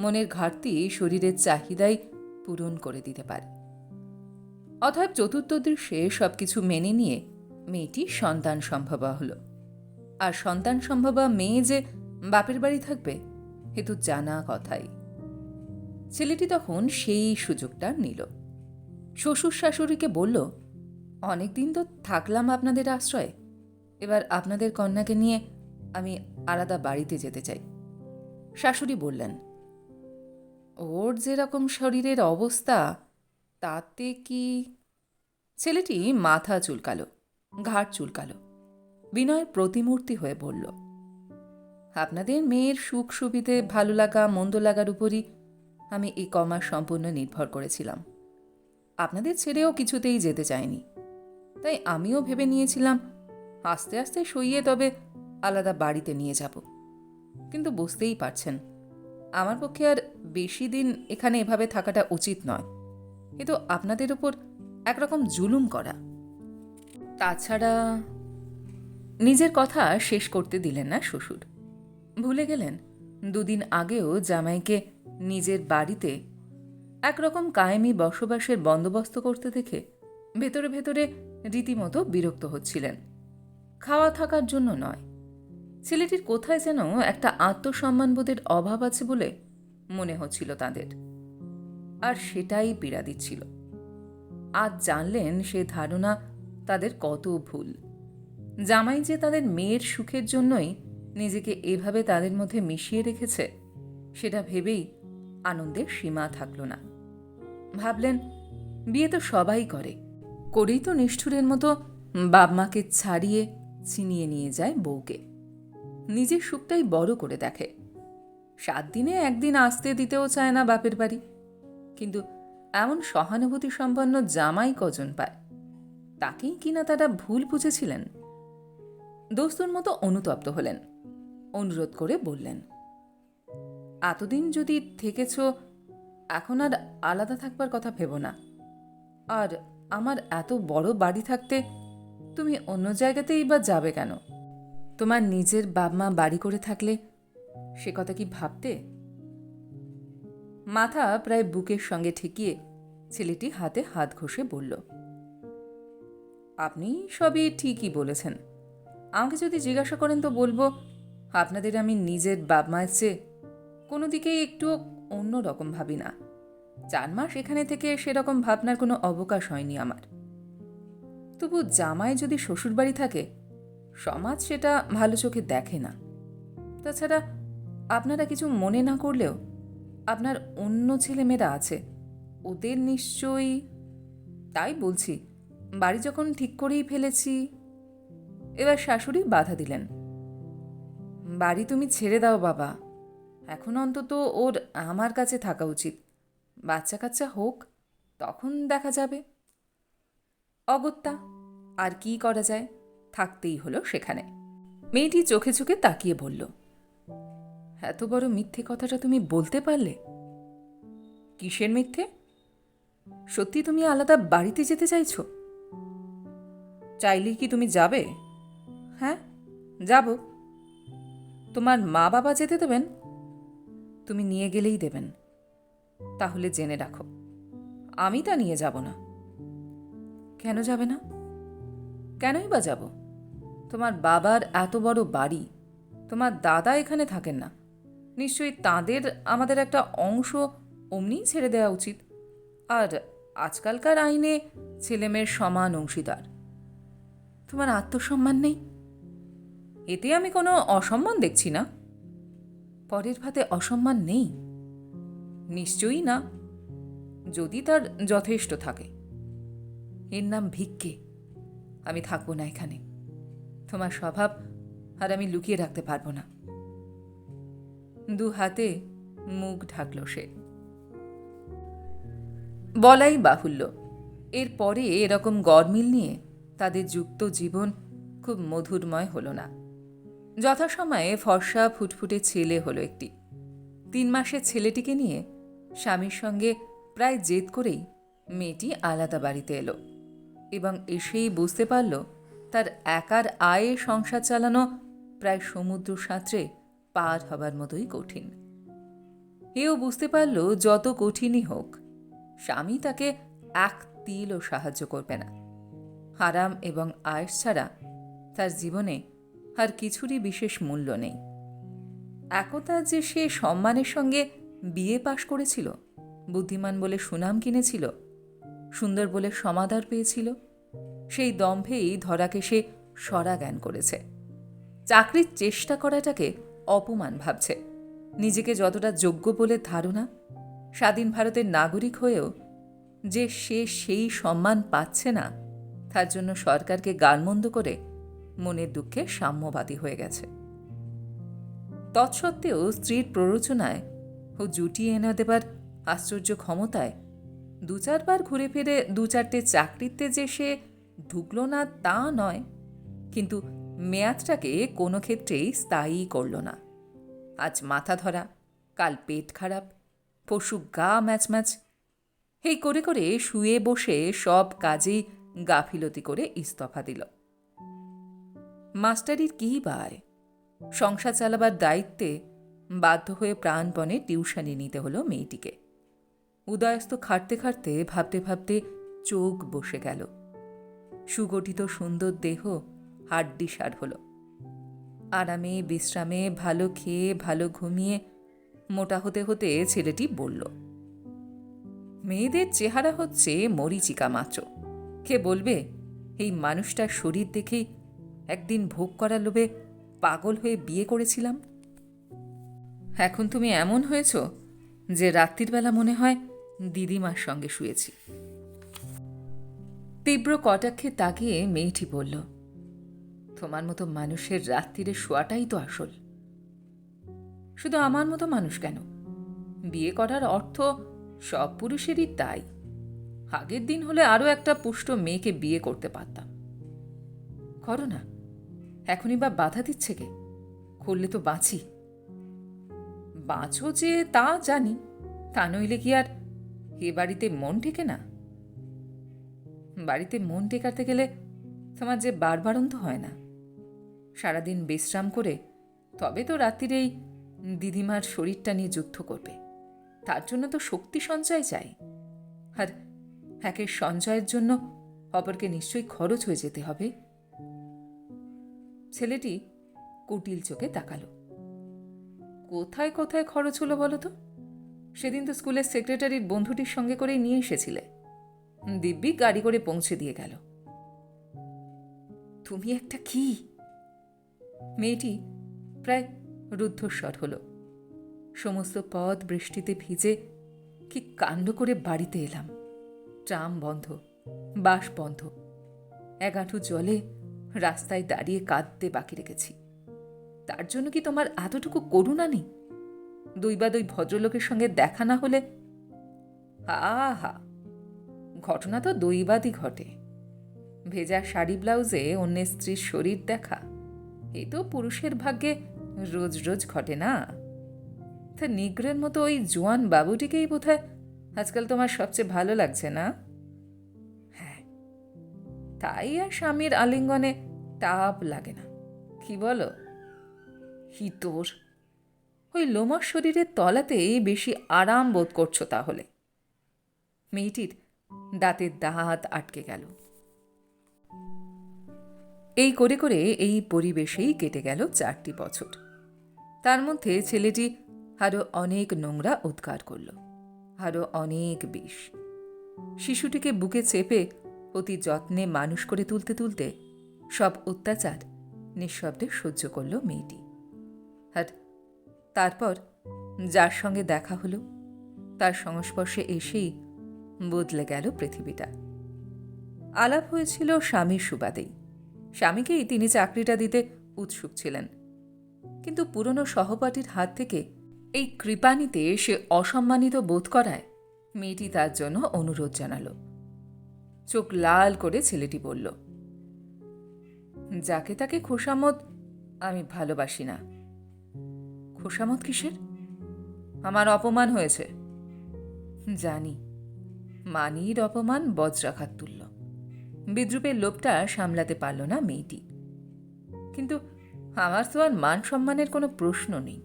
মনের ঘাটতি শরীরের চাহিদাই পূরণ করে দিতে পারে। অতএব চতুর্থ দৃশ্যে সবকিছু মেনে নিয়ে মেয়েটি সন্তান সম্ভবা হলো। আর সন্তান সম্ভবা মেয়ে যে বাপের বাড়ি থাকবে এ তো জানা কথাই। ছেলেটি তখন সেই সুযোগটা নিল। শ্বশুর শাশুড়িকে বলল, অনেকদিন তো থাকলাম আপনাদের আশ্রয়ে, এবার আপনাদের কন্যাকে নিয়ে আমি আলাদা বাড়িতে যেতে চাই। শাশুড়ি বললেন, ওর যেরকম শরীরের অবস্থা তাতে কি? ছেলেটি মাথা চুলকালো, ঘাড় চুলকালো, বিনয়ের প্রতিমূর্তি হয়ে বলল, আপনাদের মেয়ের সুখ সুবিধে, ভালো লাগা মন্দ লাগার উপরই আমি এই কমাস সম্পূর্ণ নির্ভর করেছিলাম। আপনাদের ছেড়েও কিছুতেই যেতে চাইনি, তাই আমিও ভেবে নিয়েছিলাম আস্তে আস্তে সইয়ে তবে আলাদা বাড়িতে নিয়ে যাব। কিন্তু বুঝতেই পারছেন আমার পক্ষে আর বেশি দিন এখানে এভাবে থাকাটা উচিত নয়। এ তো আপনাদের উপর একরকম জুলুম করা। তাছাড়া নিজের কথা শেষ করতে দিলেন না শ্বশুর। ভুলে গেলেন 2 দিন আগেও জামাইকে নিজের বাড়িতে একরকম কায়েমি বসবাসের বন্দোবস্ত করতে দেখে ভেতরে ভেতরে রীতিমতো বিরক্ত হচ্ছিলেন। খাওয়া থাকার জন্য নয়, ছেলেটির কোথায় যেন একটা আত্মসম্মানবোধের অভাব আছে বলে মনে হচ্ছিল তাদের, আর সেটাই পীড়া দিচ্ছিল। আজ জানলেন সে ধারণা তাদের কত ভুল। জামাই যে তাদের মেয়ের সুখের জন্যই নিজেকে এভাবে তাদের মধ্যে মিশিয়ে রেখেছে, সেটা ভেবেই আনন্দের সীমা থাকল না। ভাবলেন, বিয়ে তো সবাই করে, করেই তো নিষ্ঠুরের মতো বাপ মাকে ছাড়িয়ে ছিনিয়ে নিয়ে যায় বউকে। নিজের সুখটাই বড় করে দেখে। 7 দিনে 1 দিন আসতে দিতেও চায় না বাপের বাড়ি। কিন্তু এমন সহানুভূতি সম্পন্ন জামাই কজন পায়? তাকেই কিনা তারা ভুল বুঝেছিলেন। দোস্তুর মতো অনুতপ্ত হলেন, অনুরোধ করে বললেন, এতদিন যদি থেকেছ, এখন আর আলাদা থাকবার কথা ভেবো না। আর আমার এত বড় বাড়ি থাকতে তুমি অন্য জায়গাতেই বা যাবে কেন? তোমার নিজের বাপ মা বাড়ি করে থাকলে সে কথা কি ভাবতে? মাথা প্রায় বুকের সঙ্গে ঠেকিয়ে ছেলেটি হাতে হাত ঘষে বলল, আপনি সবই ঠিকই বলেছেন। আমাকে যদি জিজ্ঞাসা করেন তো বলবো, আপনাদের আমি নিজের বাপ মায়ের চেয়ে কোনো দিকেই একটু অন্য রকম ভাবি না। 4 মাস এখানে থেকে সেরকম ভাবনার কোনো অবকাশ হয়নি আমার। তবু জামাই যদি শ্বশুরবাড়ি থাকে, সমাজ সেটা ভালো চোখে দেখে না। তাছাড়া আপনারা কিছু মনে না করলেও আপনার অন্য ছেলেমেয়েরা আছে, ওদের নিশ্চয়ই। তাই বলছি, বাড়ি যখন ঠিক করেই ফেলেছি। এবার শাশুড়ি বাধা দিলেন, বাড়ি তুমি ছেড়ে দাও বাবা, এখন অন্তত ওর আমার কাছে থাকা উচিত। বাচ্চা কাচ্চা হোক, তখন দেখা যাবে। অগত্যা আর কি করা যায়, থাকতেই হলো সেখানে। মেয়েটি চোখে চোখে তাকিয়ে বলল, এত বড় মিথ্যে কথাটা তুমি বলতে পারলে? কিসের মিথ্যে? সত্যি তুমি আলাদা বাড়িতে যেতে চাইছো? চাইলেই কি তুমি যাবে? হ্যাঁ, যাব। তোমার মা বাবা যেতে দেবেন? তুমি নিয়ে গেলেই দেবেন। তাহলে জেনে রাখো, আমি তা নিয়ে যাব না। কেন যাবে না? কেনই বা যাব? তোমার বাবার এত বড় বাড়ি, তোমার দাদা এখানে থাকেন না, নিশ্চয়ই তাঁদের আমাদের একটা অংশ অমনিই ছেড়ে দেওয়া উচিত। আর আজকালকার আইনে ছেলেমেয়ের সমান অংশীদার। তোমার আত্মসম্মান নেই? এতে আমি কোনো অসম্মান দেখছি না। পরের ভাতে অসম্মান নেই? নিশ্চয়ই না, যদি তার যথেষ্ট থাকে। এর নাম ভিক্ষে। আমি থাকবো না এখানে। তোমার স্বভাব আর আমি লুকিয়ে রাখতে পারবো না। দু হাতে মুখ ঢাকল সে। বলাই বাহুল্য, এরপরে এরকম গরমিল নিয়ে তাদের যুক্ত জীবন খুব মধুরময় হল না। যথাসময়ে ফর্সা ফুটফুটে ছেলে হলো একটি। 3 মাসের ছেলেটিকে নিয়ে স্বামীর সঙ্গে প্রায় জেদ করেই মেয়েটি আলাদা বাড়িতে এলো এবং এসেই বুঝতে পারল তার একার আয়ে সংসার চালানো প্রায় সমুদ্র সাঁতরে পার হবার মতোই কঠিন। এও বুঝতে পারল যত কঠিনই হোক, স্বামী তাকে এক তিলও সাহায্য করবে না। আরাম এবং আয়েস ছাড়া তার জীবনে আর কিছুরই বিশেষ মূল্য নেই। একতা যে সে সম্মানের সঙ্গে বিয়ে পাশ করেছিল, বুদ্ধিমান বলে সুনাম কিনেছিল, সুন্দর বলে সমাদর পেয়েছিল, সেই দম্ভেই ধরাকে সে সরা জ্ঞান করেছে। চাকরির চেষ্টা করাটাকে অপমান ভাবছে। নিজেকে যতটা যোগ্য বলে ধারণা, স্বাধীন ভারতের নাগরিক হয়েও যে সে সেই সম্মান পাচ্ছে না, তার জন্য সরকারকে গালমন্দ করে মনের দুঃখে সাম্যবাদী হয়ে গেছে। তৎসত্ত্বেও স্ত্রীর প্ররোচনায় ও জুটিয়ে এনে দেবার আশ্চর্য ক্ষমতায় 2-4 বার ঘুরে ফিরে 2-4টে চাকরিতে যে সে ঢুকল না তা নয়, কিন্তু মেয়াদটাকে কোনো ক্ষেত্রেই স্থায়ী করল না। আজ মাথা ধরা, কাল পেট খারাপ, পরশু গা ম্যাচ ম্যাচ, এই করে করে শুয়ে বসে সব কাজেই গাফিলতি করে ইস্তফা দিল। মাস্টারির কী বায়? সংসার চালাবার দায়িত্বে বাধ্য হয়ে প্রাণপণে টিউশনি নিতে হলো মেয়েটিকে। উদয়স্ত খাটতে খাটতে ভাবতে ভাবতে চোখ বসে গেল। সুগঠিত সুন্দর দেহ হাড্ডিসার হল। আরামে বিশ্রামে ভালো খেয়ে ভালো ঘুমিয়ে মোটা হতে হতে ছেলেটি বলল, মেয়েদের চেহারা হচ্ছে মরীচিকা মাত্র। কে বলবে এই মানুষটার শরীর দেখেই একদিন ভোগ করার লোভে পাগল হয়ে বিয়ে করেছিলাম। এখন তুমি এমন হয়েছ যে রাত্রির বেলা মনে হয় দিদিমার সঙ্গে শুয়েছি। তীব্র কটাক্ষে তাকিয়ে মেয়েটি বলল, তোমার মতো মানুষের রাত্রিরে শোয়াটাই তো আসল। শুধু আমার মতো মানুষ কেন, বিয়ে করার অর্থ সব পুরুষেরই তাই। আগের দিন হলে আরও একটা পুষ্ট মেয়েকে বিয়ে করতে পারতাম। করো না, এখনই বা বাধা দিচ্ছে কে? করলে তো বাঁচি। বাঁচো যে তা জানি, তা নইলে কি আর এ বাড়িতে মন টেকে না? বাড়িতে মন টেকাতে গেলে তোমার যে বারবারন্ত হয় না। সারাদিন বিশ্রাম করে তবে তো রাত্রির এই দিদিমার শরীরটা নিয়ে যুদ্ধ করবে। তার জন্য তো শক্তি সঞ্চয় চাই, আর একের সঞ্চয়ের জন্য অপরকে নিশ্চয়ই খরচ হয়ে যেতে হবে। ছেলেটি কুটিল চোখে তাকালো। কোথায় কোথায় খরচ হলো বলো তো? সেদিন তো স্কুলের সেক্রেটারির বন্ধুটির সঙ্গে করেই নিয়ে এসেছিলে। দিব্যি গাড়ি করে পৌঁছে দিয়ে গেল। তুমি একটা কি? মেয়েটি প্রায় রুদ্ধস্বর হল। সমস্ত পথ বৃষ্টিতে ভিজে কি কাণ্ড করে বাড়িতে এলাম। ট্রাম বন্ধ, বাস বন্ধ, 1 হাঁটু জলে রাস্তায় দাঁড়িয়ে কাঁদতে বাকি রেখেছি। তার জন্য কি তোমার এতটুকু করুণা নেই? 2 ভদ্রলোকের সঙ্গে দেখা না হলে? আহা, ঘটনা তো 2 ঘটে। ভেজা শাড়ি ব্লাউজে অন্যের স্ত্রীর শরীর দেখা এই তো পুরুষের ভাগ্যে রোজ রোজ ঘটে না। তা নিগ্রের মতো ওই জোয়ান বাবুটিকেই বোধহয় আজকাল তোমার সবচেয়ে ভালো লাগছে না? হ্যাঁ, তাই আর স্বামীর আলিঙ্গনে তাপ লাগে না, কি বলো? হিতোর ওই লোমশ শরীরের তলাতেই বেশি আরাম বোধ করছো তাহলে। মেয়েটির দাঁতের দাঁত আটকে গেল। এই করে করে এই পরিবেশেই কেটে গেল 4টি বছর। তার মধ্যে ছেলেটি আরও অনেক নোংরা উদ্গার করল, আরও অনেক বিষ। শিশুটিকে বুকে চেপে অতি যত্নে মানুষ করে তুলতে তুলতে সব অত্যাচার নিঃশব্দে সহ্য করল মেয়েটি। আর তারপর যার সঙ্গে দেখা হলো তার সংস্পর্শে এসেই বদলে গেল পৃথিবীটা। আলাপ হয়েছিল স্বামীর সুবাদেই। স্বামীকেই তিনি চাকরিটা দিতে উৎসুক ছিলেন, কিন্তু পুরনো সহপাঠীর হাত থেকে এই কৃপানিতে সে অসম্মানিত বোধ করায় মেয়েটি তার জন্য অনুরোধ জানাল। চোখ লাল করে ছেলেটি বলল, যাকে তাকে খোশামত আমি ভালোবাসি না। খোশামত কিসের? আমার অপমান হয়েছে। জানি, মানির অপমান বজ্রাঘাত তুলল। বিদ্রুপের লোভটা সামলাতে পারল না মেয়েটি। কিন্তু আমার তো আর মান সম্মানের কোনো প্রশ্ন নেই।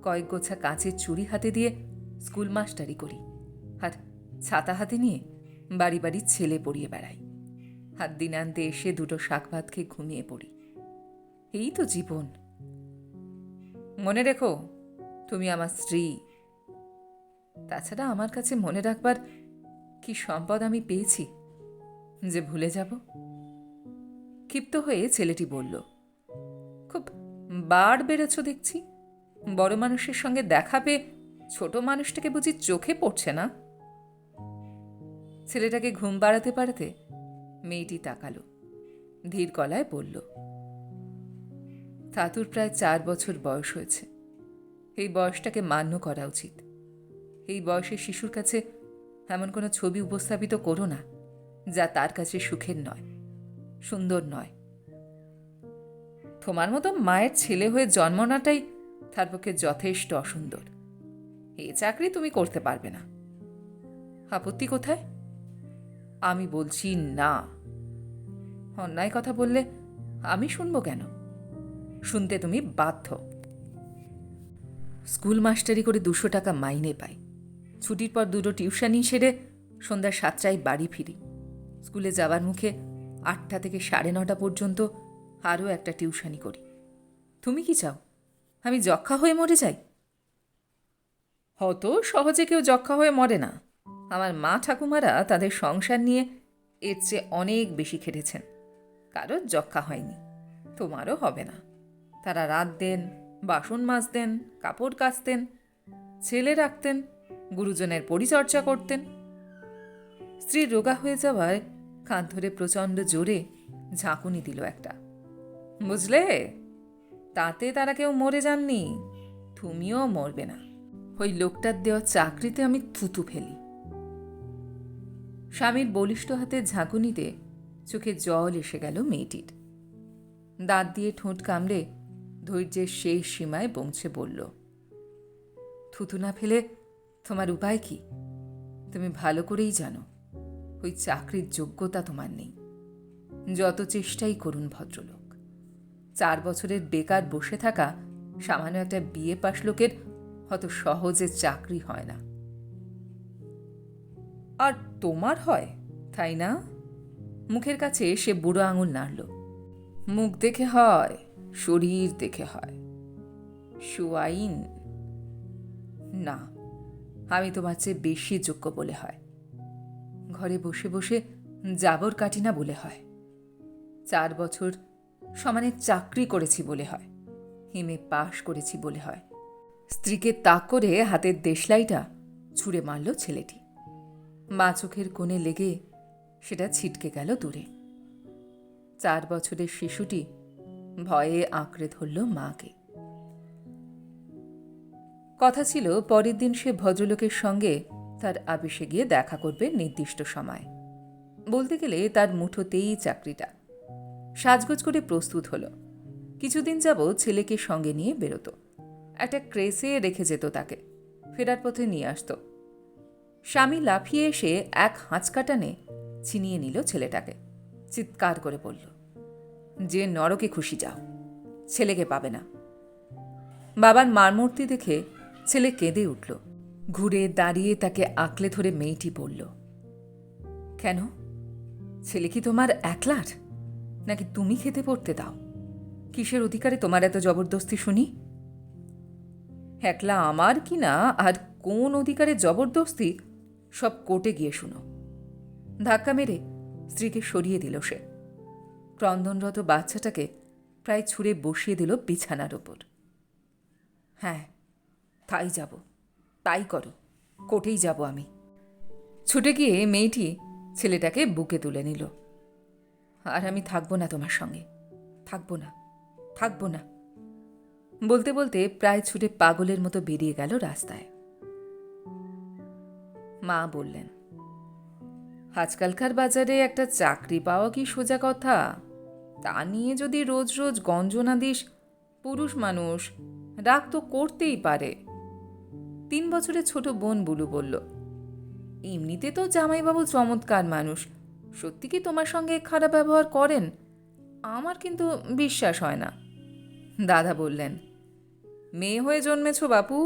কয়েক গোছা কাঁচের চুড়ি হাতে দিয়ে স্কুল মাস্টারি করি, আর ছাতা হাতে নিয়ে বাড়ি বাড়ি ছেলে পড়িয়ে বেড়াই। হাত দিনান্তে এসে দুটো শাক ভাত খেয়ে ঘুমিয়ে পড়ি। এই তো জীবন। মনে রেখো, তুমি আমার স্ত্রী। তাছাড়া আমার কাছে মনে রাখবার কি সম্পদ আমি পেয়েছি যে ভুলে যাব? ক্ষিপ্ত হয়ে ছেলেটি বলল, খুব বাড় বেড়েছ দেখছি। বড় মানুষের সঙ্গে দেখা পেয়ে ছোট মানুষটাকে বুঝি চোখে পড়ছে না? ছেলেটাকে ঘুম পাড়াতে পাড়াতে মেয়েটি তাকালো, ধীর গলায় বলল, তাতুর প্রায় 4 বছর বয়স হয়েছে। এই বয়সটাকে মান্য করা উচিত। এই বয়সের শিশুর কাছে এমন কোনো ছবি উপস্থাপিত করো না যা তার কাছে সুখের নয়, সুন্দর নয়। তোমার মতো মায়ের ছেলে হয়ে জন্ম নেওয়াটাই তার পক্ষে যথেষ্ট অসুন্দর। এই চাকরি তুমি করতে পারবে না। আপত্তি কোথায়? আমি বলছি না। অন্যায় কথা বললে আমি শুনবো কেন? শুনতে তুমি বাধ্য। স্কুল মাস্টারি করে 200 টাকা মাইনে পাই। ছুটির পর 2টো টিউশনি সেরে সন্ধ্যা 7টায় বাড়ি ফিরি। স্কুলে যাবার মুখে 8টা থেকে 9:30 পর্যন্ত আরও একটা টিউশনি করি। তুমি কি চাও আমি যক্ষা হয়ে মরে যাই? হয়তো সহজে কেউ যক্ষা হয়ে মরে না। আমার মা ঠাকুমারা তাদের সংসার নিয়ে এর চেয়ে অনেক বেশি খেটেছেন। কারোর যক্ষা হয়নি, তোমারও হবে না। তারা রাঁধতেন, বাসন মাজতেন, কাপড় কাচতেন, ছেলে রাখতেন, গুরুজনের পরিচর্যা করতেন। স্ত্রীর রোগা হয়ে যাওয়ায় কাঁধ ধরে প্রচণ্ড জোরে ঝাঁকুনি দিল একটা। বুঝলে, তাতে তারা কেউ মরে যাননি, তুমিও মরবে না। ওই লোকটার দেওয়া চাকরিতে আমি থুতু ফেলি। স্বামীর বলিষ্ঠ হাতের ঝাঁকুনিতে চোখে জল এসে গেল মেয়েটির। দাঁত দিয়ে ঠোঁট কামড়ে ধৈর্যের শেষ সীমায় পৌঁছে বলল, থুতু না ফেলে তোমার উপায় কি? তুমি ভালো করেই জানো ওই চাকরির যোগ্যতা তোমার নেই। যত চেষ্টাই করুন ভদ্রলোক, 4 বছরের বেকার বসে থাকা সামান্য একটা বিএ পাশ লোকের অত সহজে চাকরি হয় না। আর তোমার হয়, তাই না? মুখের কাছে সে বুড়ো আঙুল নাড়ল। মুখ দেখে হয়, শরীর দেখে হয়। সুয়াইন না, আমি তোমার চেয়ে বেশি যোগ্য বলে হয়। ঘরে বসে বসে জাবর কাটি না বলে হয়। 4 বছর সমানে চাকরি করেছি বলে হয়। এমএ পাশ করেছি বলে হয়। স্ত্রীকে তাক করে হাতের দেশলাইটা ছুঁড়ে মারল ছেলেটি। মা চোখের কোণে লেগে সেটা ছিটকে গেল দূরে। 4 বছরের শিশুটি ভয়ে আঁকড়ে ধরল মাকে। কথা ছিল পরের দিন সে ভদ্রলোকের সঙ্গে তার আপিসে গিয়ে দেখা করবে নির্দিষ্ট সময়। বলতে গেলে তার মুঠোতেই চাকরিটা। সাজগোজ করে প্রস্তুত হলো। কিছুদিন যাবৎ ছেলেকে সঙ্গে নিয়ে বেরোতো। একটা ক্রেসে রেখে যেত তাকে, ফেরার পথে নিয়ে আসতো। স্বামী লাফিয়ে এসে এক হাঁচকাটানে ছিনিয়ে নিল ছেলেটাকে। চিৎকার করে বলল, যে নরকে খুশি যাও, ছেলেকে পাবে না। বাবার মারমূর্তি দেখে ছেলে কেঁদে উঠল। ঘুরে দাঁড়িয়ে তাকে আঁকলে ধরে মেয়েটি বলল, কেন, ছেলে কি তোমার একলার, নাকি তুমি খেতে পড়তে দাও? কিসের অধিকারে তোমার এত জবরদস্তি শুনি? একলা আমার কি না আর কোন অধিকারে জবরদস্তি, সব কোর্টে গিয়ে শুনো। ধাক্কা মেরে স্ত্রীকে সরিয়ে দিল সে। ক্রন্দনরত বাচ্চাটাকে প্রায় ছুঁড়ে বসিয়ে দিল বিছানার ওপর। হ্যাঁ, তাই যাব, তাই করো, কোর্টেই যাব আমি। ছুটে গিয়ে মেয়েটি ছেলেটাকে বুকে তুলে নিল। আর আমি থাকবো না তোমার সঙ্গে, থাকবো না, থাকবো না বলতে বলতে প্রায় ছুটে পাগলের মতো বেরিয়ে গেল রাস্তায়। মা বললেন, আজকালকার বাজারে একটা চাকরি পাওয়া কি সোজা কথা? তা নিয়ে যদি রোজ রোজ গঞ্জনা দিস, পুরুষ মানুষ রাগ তো করতেই পারে। 3 বছরের ছোট বোন বুলু বলল, এমনিতে তো জামাইবাবু চমৎকার মানুষ, সত্যি কি তোমার সঙ্গে খারাপ ব্যবহার করেন? আমার কিন্তু বিশ্বাস হয় না। দাদা বললেন, মেয়ে হয়ে জন্মেছ বাপু,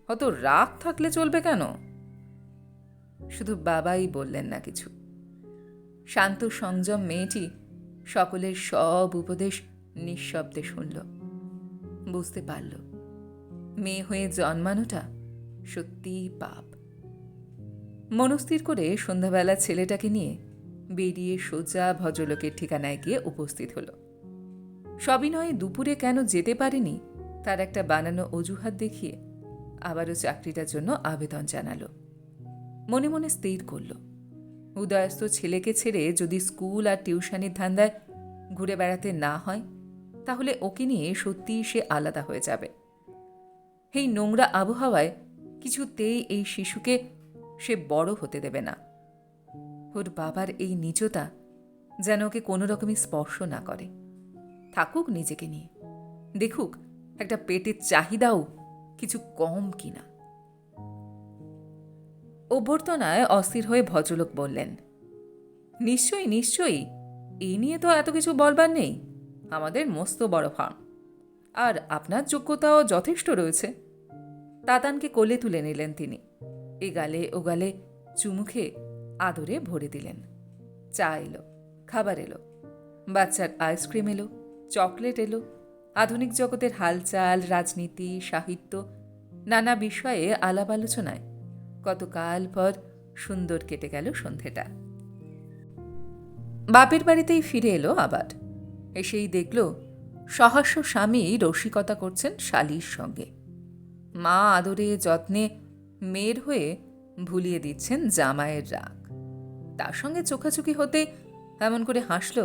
অত রাগ থাকলে চলবে কেন? শুধু বাবাই বললেন না কিছু। শান্ত সংযম মেয়েটি সকলের সব উপদেশ নিঃশব্দে শুনল। বুঝতে পারল, মেয়ে হয়ে জন্মানোটা সত্যিই পাপ। মনস্থির করে সন্ধ্যাবেলা ছেলেটাকে নিয়ে বেরিয়ে সোজা ভদ্রলোকের ঠিকানায় গিয়ে উপস্থিত হল। সবিনয়ে দুপুরে কেন যেতে পারেনি তার একটা বানানো অজুহাত দেখিয়ে আবারও চাকরিটার জন্য আবেদন জানালো। মনে মনে স্থির করল, উদয়স্ত ছেলেকে ছেড়ে যদি স্কুল আর টিউশনির ধান্দায় ঘুরে বেড়াতে না হয়, তাহলে ওকে নিয়ে সত্যিই সে আলাদা হয়ে যাবে। এই নোংরা আবহাওয়ায় কিছুতেই এই শিশুকে সে বড় হতে দেবে না। ওর বাবার এই নীচতা যেন ওকে কোনো রকমই স্পর্শ না করে। থাকুক নিজেকে নিয়ে, দেখুক একটা পেটের চাহিদাও কিছু কম কিনা। অভ্যর্থনায় অস্থির হয়ে ভদ্রলোক বললেন, নিশ্চয়ই নিশ্চয়ই, এই নিয়ে তো এত কিছু বলবার নেই। আমাদের মস্ত বড় ফার্ম, আর আপনার যোগ্যতাও যথেষ্ট রয়েছে। তাতানকে কোলে তুলে নিলেন তিনি। এ গালে ও গালে চুমুখে আদরে ভরে দিলেন। চা এলো, খাবার এলো, বাচ্চার আইসক্রিম এলো, চকলেট এলো, আধুনিক জগতের হালচাল, রাজনীতি, সাহিত্য, নানা বিষয়ে আলাপ আলোচনায় কতকাল পর সুন্দর কেটে গেল সন্ধেটা। বাপের বাড়িতেই ফিরে এলো আবার। এসেই দেখল সহাস্য স্বামী রসিকতা করছেন শালীর সঙ্গে। মা আদরে যত্নে মেয়ের হয়ে ভুলিয়ে দিচ্ছেন জামাইয়ের রাগ। তার সঙ্গে চোখাচোখি হতে এমন করে হাসল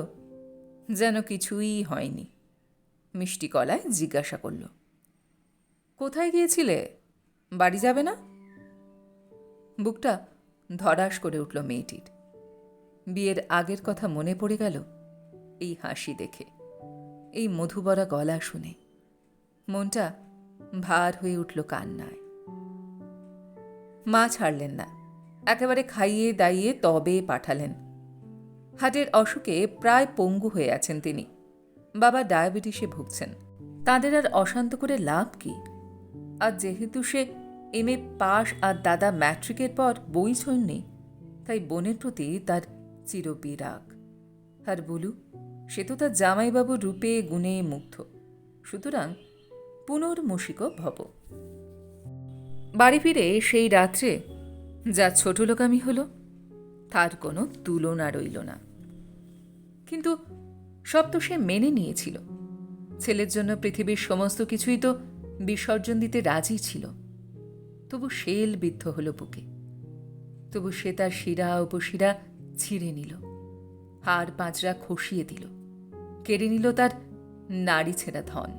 যেন কিছুই হয়নি। মিষ্টি গলায় জিজ্ঞাসা করল, কোথায় গিয়েছিলে? বাড়ি যাবে না? বুকটা ধড়াস করে উঠল মেয়েটির। বিয়ের আগের কথা মনে পড়ে গেল এই হাসি দেখে, এই মধুবরা গলা শুনে। মনটা ভার হয়ে উঠল কান্নায়। মা ছাড়লেন না, একেবারে খাইয়ে দাইয়ে তবে পাঠালেন। হার্টের অসুখে প্রায় পঙ্গু হয়ে আছেন তিনি। বাবা ডায়াবেটিসে ভুগছেন। তাদের আর অশান্ত করে লাভ কি? আর যেহেতু সে MA পাশ আর দাদা ম্যাট্রিকের পর বই ছোঁননি, তাই বোনের প্রতি তার চিরবিরাগ। আর বলু, সে তো তার জামাইবাবুর রূপে গুণে মুগ্ধ। সুতরাং পুনর্মূষিক ভব। বাড়ি ফিরে সেই রাত্রে যা ছোট লোকামি হল, তার কোনো তুলনা রইল না। কিন্তু সব তো সে মেনে নিয়েছিল। ছেলের জন্য পৃথিবীর সমস্ত কিছুই তো বিসর্জন দিতে রাজি ছিল। তবু শেল বিদ্ধ হল বুকে। তবু সে তার শিরা উপশিরা ছিঁড়ে নিল, হাড় পাঁচরা খসিয়ে দিল, কেড়ে নিল তার নাড়ি ছেঁড়া ধন।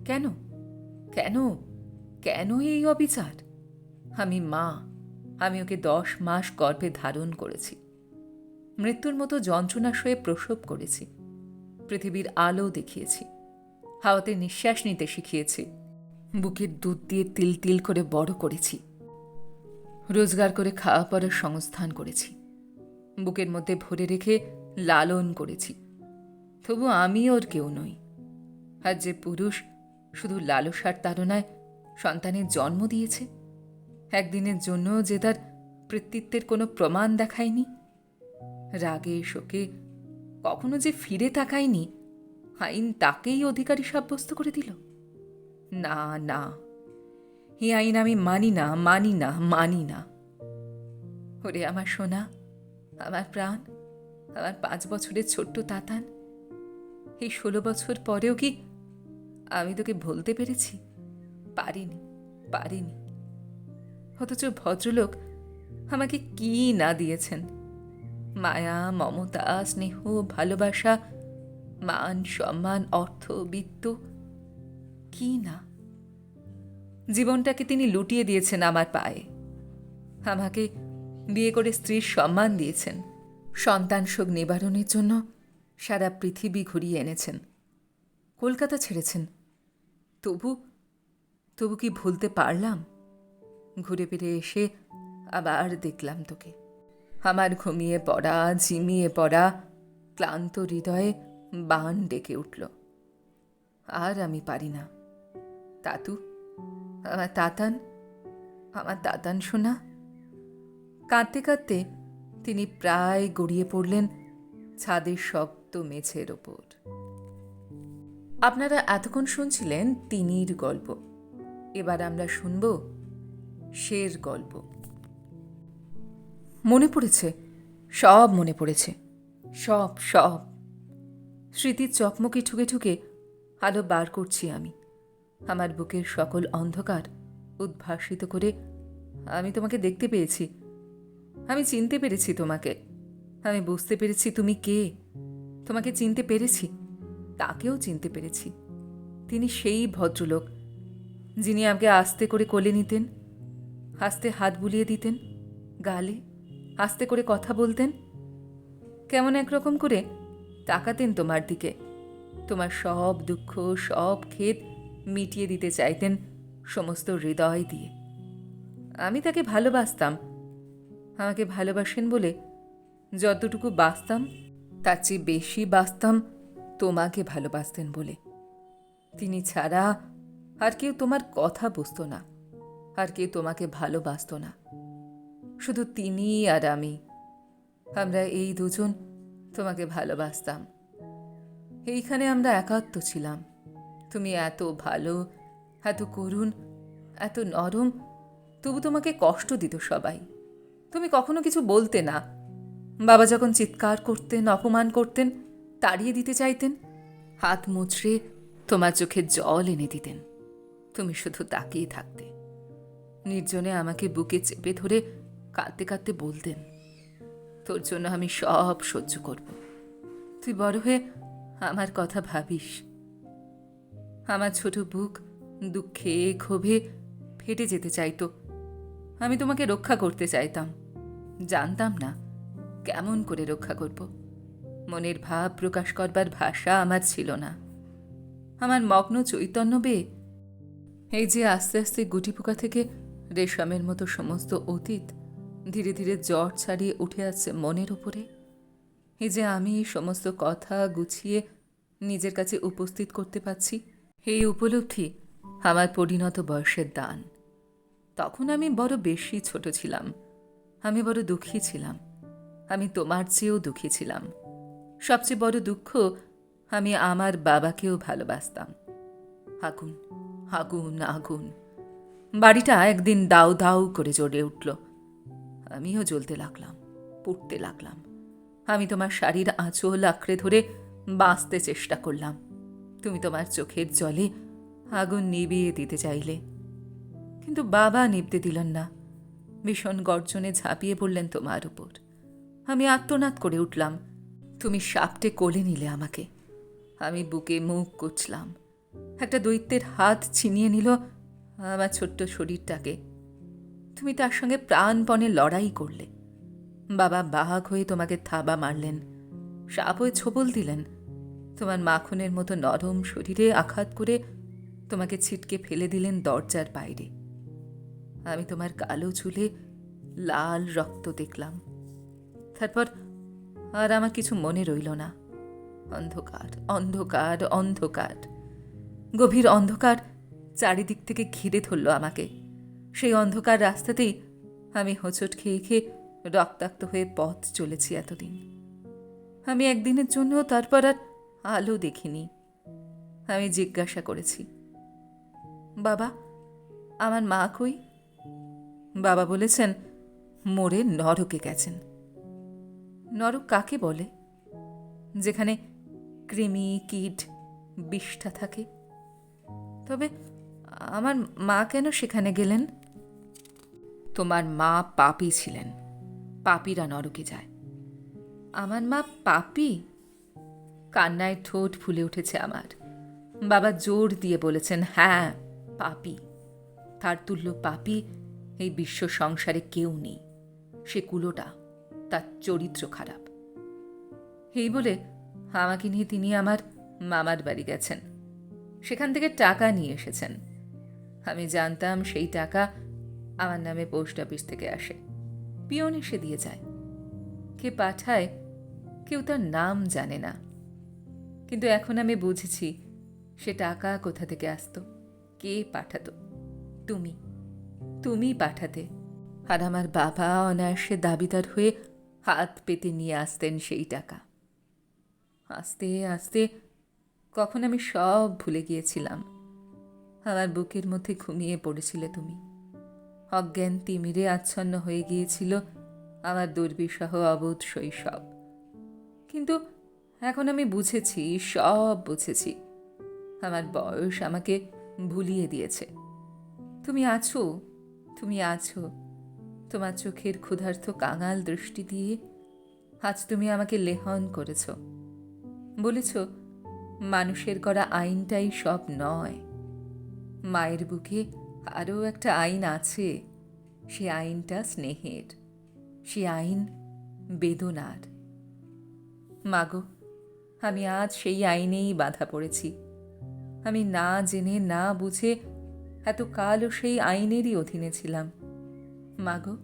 কেন কেন কেন এই অবিচার? আমি মা, আমি ওকে 10 মাস গর্ভে ধারণ করেছি। মৃত্যুর মতো যন্ত্রণা সয়ে প্রসব করেছি, পৃথিবীর আলো দেখিয়েছি, হাওয়াতে নিঃশ্বাস নিতে শিখিয়েছি, বুকের দুধ দিয়ে তিল তিল করে বড় করেছি, রোজগার করে খাওয়া পড়ার সংস্থান করেছি, বুকের মধ্যে ভরে রেখে লালন করেছি। তবু আমি ওর কেউ নই। আর যে পুরুষ শুধু লালসার তাড়নায় সন্তানের জন্ম দিয়েছে, একদিনের জন্য যে তার কৃতিত্বের কোনো প্রমাণ দেখায়নি, রাগে শোকে কখনো যে ফিরে তাকায়নি, আইন তাকেই অধিকারী সাব্যস্ত করে দিল। না না, এই আইন আমি মানি না, মানি না, মানি না। ওরে আমার সোনা, আমার প্রাণ, আমার 5 বছরের ছোট্ট তাতান, এই 16 বছর পরেও কি আমি তোকে ভুলতে পেরেছি? পারিনি, পারিনি। অথচ ভদ্রলোক আমাকে কি না দিয়েছেন! মায়া, মমতা, স্নেহ, ভালোবাসা, মান, সম্মান, অর্থ, বিত্ত, কি না! জীবনটাকে তিনি লুটিয়ে দিয়েছেন আমার পায়ে। আমাকে বিয়ে করে স্ত্রীর সম্মান দিয়েছেন, সন্তান শোক নিবারণের জন্য সারা পৃথিবী ঘুরিয়ে এনেছেন, কলকাতা ছেড়েছেন। তবু তবু কি ভুলতে পারলাম? ঘুরে ফিরে এসে আবার দেখলাম তোকে। আমার ঘুমিয়ে পড়া, ঝিমিয়ে পড়া ক্লান্ত হৃদয়ে বান ডেকে উঠল। আর আমি পারি না। তাতু, আমার তাতান, আমার তাতান শোনা। কাঁদতে কাঁদতে তিনি প্রায় গড়িয়ে পড়লেন ছাদের শক্ত মেঝের ওপর। আপনারা এতক্ষণ শুনছিলেন তিনির গল্প। এবার আমরা শুনব শের গল্প। মনে পড়েছে, সব মনে পড়েছে, সব সব। স্মৃতির চকমকি ঠুকে ঠুকে আলো বার করছি আমি। আমার বুকের সকল অন্ধকার উদ্ভাসিত করে আমি তোমাকে দেখতে পেয়েছি, আমি চিনতে পেরেছি তোমাকে, আমি বুঝতে পেরেছি তুমি কে। তোমাকে চিনতে পেরেছি, তাকেও চিনতে পেরেছি। তিনি সেই ভদ্রলোক যিনি আমাকে আস্তে করে কোলে নিতেন, আস্তে হাত বুলিয়ে দিতেন গালে, আস্তে করে কথা বলতেন, কেমন একরকম করে তাকাতেন তোমার দিকে, তোমার সব দুঃখ সব খেদ মিটিয়ে দিতে চাইতেন সমস্ত হৃদয় দিয়ে। আমি তাকে ভালোবাসতাম। আমাকে ভালোবাসেন বলে যতটুকু বাসতাম তার চেয়ে বেশি বাসতাম তোমাকে ভালোবাসতেন বলে। তিনি ছাড়া আর কেউ তোমার কথা বুঝতো না, আর কেউ তোমাকে ভালোবাসত না। শুধু তিনি আর আমি, আমরা এই দুজন তোমাকে ভালোবাসতাম। এইখানে আমরা একাত্ম ছিলাম। তুমি এত ভালো, এত করুণ, এত নরম, তবু তোমাকে কষ্ট দিত সবাই। তুমি কখনো কিছু বলতে না। বাবা যখন চিৎকার করতেন, অপমান করতেন, তাড়িয়ে দিতে চাইতেন, হাত মুচড়ে তোমার চোখে জল এনে দিতেন। তুমি শুধু তাকিয়ে থাকতে। নির্জনে আমাকে বুকে চেপে ধরে কাঁদতে কাঁদতে বলতেন, তোর জন্য আমি সব সহ্য করব। তুই বড় হয়ে আমার কথা ভাবিস। আমার ছোট বুক দুঃখে ক্ষোভে ফেটে যেতে চাইতো। আমি তোমাকে রক্ষা করতে চাইতাম। জানতাম না কেমন করে রক্ষা করব। মনের ভাব প্রকাশ করবার ভাষা আমার ছিল না। আমার মগ্ন চৈতন্য বেয়ে এই যে আস্তে আস্তে গুটিপোকা থেকে রেশমের মতো সমস্ত অতীত ধীরে ধীরে জ্বর ছাড়িয়ে উঠে আসছে মনের উপরে, এই যে আমি সমস্ত কথা গুছিয়ে নিজের কাছে উপস্থিত করতে পারছি, এই উপলব্ধি আমার পরিণত বয়সের দান। তখন আমি বড় বেশি ছোট ছিলাম। আমি বড় দুঃখী ছিলাম। আমি তোমার চেয়েও দুঃখী ছিলাম। সবচেয়ে বড় দুঃখ, আমি আমার বাবাকেও ভালোবাসতাম। আগুন, আগুন, আগুন। বাড়িটা একদিন দাউ দাউ করে জ্বলে উঠল। আমিও জ্বলতে লাগলাম, পুড়তে লাগলাম। আমি তোমার শাড়ির আঁচল আঁকড়ে ধরে বাঁচতে চেষ্টা করলাম। তুমি তোমার চোখের জলে আগুন নিভিয়ে দিতে চাইলে, কিন্তু বাবা নিভতে দিলেন না। ভীষণ গর্জনে ঝাঁপিয়ে পড়লেন তোমার উপর। আমি আর্তনাদ করে উঠলাম। তুমি সাপটে কোলে নিলে আমাকে। আমি বুকে মুখ কুচলাম। একটা দৈত্যের হাত ছিনিয়ে নিল আমার ছোট্ট শরীরটাকে। তুমি তার সঙ্গে প্রাণপণে লড়াই করলে। বাবা বাহাক হয়ে তোমাকে থাবা মারলেন, সাপ হয়ে ছোবল দিলেন, তোমার মাখনের মতো নরম শরীরে আঘাত করে তোমাকে ছিটকে ফেলে দিলেন দরজার বাইরে। আমি তোমার কালো চুলে লাল রক্ত দেখলাম। তারপর আর আমার কিছু মনে রইল না। অন্ধকার, অন্ধকার, অন্ধকার, গভীর অন্ধকার চারিদিক থেকে ঘিরে ধরল আমাকে। সেই অন্ধকার রাস্তাতেই আমি হোঁচট খেয়ে খেয়ে রক্তাক্ত হয়ে পথ চলেছি এতদিন। আমি একদিনের জন্য তারপর আর আলো দেখিনি। আমি জিজ্ঞাসা করেছি, বাবা, আমার মা কই? বাবা বলেছেন, মরে নরকে গেছেন। নরক কাকে বলে? যেখানে কৃমি, কীট, বিষ্ঠা থাকে। তবে আমার মা কেন সেখানে গেলেন? তোমার মা পাপী ছিলেন, পাপীরা নরকে যায়। আমার মা পাপী? কান্নায় ঠোঁট ফুলে উঠেছে আমার। বাবা জোর দিয়ে বলেছেন, হ্যাঁ, পাপী। তার তুল্য পাপী এই বিশ্ব সংসারে কেউ নেই। সে কুলোটা, তার চরিত্র খারাপ। এই বলে আমাকে নিয়ে তিনি আমার মামার বাড়ি গেছেন। সেখান থেকে টাকা নিয়ে এসেছেন। আমি জানতাম সেই টাকা আমার নামে পোস্ট অফিস থেকে আসে, পিয়ন এসে দিয়ে যায়। কে পাঠায় কেউ তার নাম জানে না। কিন্তু এখন আমি বুঝেছি সে টাকা কোথা থেকে আসতো, কে পাঠাতো। তুমি তুমি পাঠাতে। আর আমার বাবা অনায়াসে দাবিদার হয়ে হাত পেতে নিয়ে আসতেন সেই টাকা। আস্তে আস্তে কখন আমি সব ভুলে গিয়েছিলাম। আমার বুকের মধ্যে ঘুমিয়ে পড়েছিলে তুমি। অজ্ঞান তিমিরে আচ্ছন্ন হয়ে গিয়েছিল আমার দুর্বিষহ অবোধ শৈশব। কিন্তু এখন আমি বুঝেছি, সব বুঝেছি। আমার বয়স আমাকে ভুলিয়ে দিয়েছে। তুমি আছো, তুমি আছো। তোমার চোখের ক্ষুধার্ত কাঙাল দৃষ্টি দিয়ে আজ তুমি আমাকে লেহন করেছ। বলেছ, মানুষের করা আইনটাই সব নয়। মায়ের বুকে আরও একটা আইন আছে। সে আইনটা স্নেহের, সে আইন বেদনার। মাগো, আমি আজ সেই আইনেই বাঁধা পড়েছি। আমি না জেনে না বুঝে এতকালও সেই আইনেরই অধীনে ছিলাম। মাগো,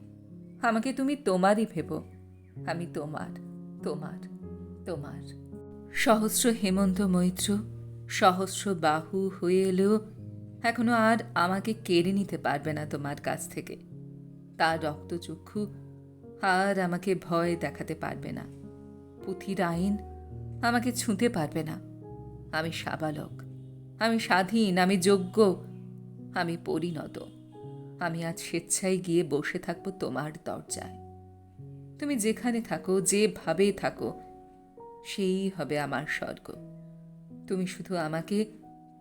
আমাকে তুমি তোমারই ভেবো। আমি তোমার, তোমার, তোমার। সহস্র হেমন্ত মৈত্র সহস্র বাহু হয়ে এলেও এখনো আর আমাকে কেড়ে নিতে পারবে না তোমার কাছ থেকে। তার রক্তচক্ষু আর আমাকে ভয় দেখাতে পারবে না। পুঁথির আইন আমাকে ছুঁতে পারবে না। আমি সাবালক, আমি স্বাধীন, আমি যোগ্য, আমি পরিণত। আমি আজ স্বেচ্ছায় গিয়ে বসে থাকবো তোমার দরজায়। তুমি যেখানে থাকো, যেভাবে থাকো, সেই হবে আমার স্বর্গ। তুমি শুধু আমাকে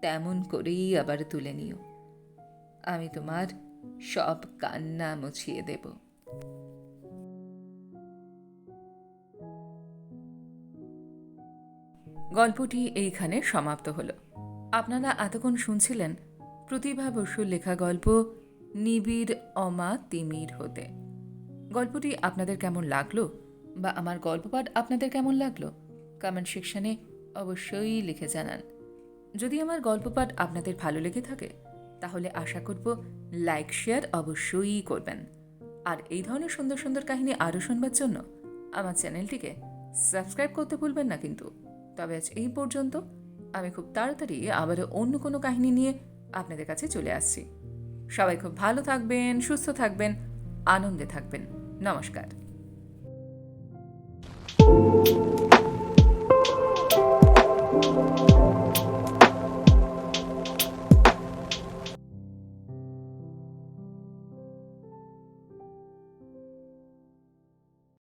তেমন করেই আবার তুলে নিও। আমি তোমার সব কান্না মুছিয়ে দেব। গল্পটি এইখানে সমাপ্ত হলো। আপনারা এতক্ষণ শুনছিলেন প্রতিভা বসুর লেখা গল্প নিবিড় অমা তিমির হতে। গল্পটি আপনাদের কেমন লাগলো বা আমার গল্পপাঠ আপনাদের কেমন লাগলো কমেন্ট সেকশনে অবশ্যই লিখে জানান। যদি আমার গল্পপাঠ আপনাদের ভালো লেগে থাকে তাহলে আশা করব লাইক শেয়ার অবশ্যই করবেন। আর এই ধরনের সুন্দর সুন্দর কাহিনী আরও শুনবার জন্য আমার চ্যানেলটিকে সাবস্ক্রাইব করতে ভুলবেন না কিন্তু। তবে আজ এই পর্যন্ত। আমি খুব তাড়াতাড়ি আবারও অন্য কোনো কাহিনী নিয়ে আপনাদের কাছে চলে আসছি। সবাই খুব ভালো থাকবেন, সুস্থ থাকবেন, আনন্দে থাকবেন। নমস্কার।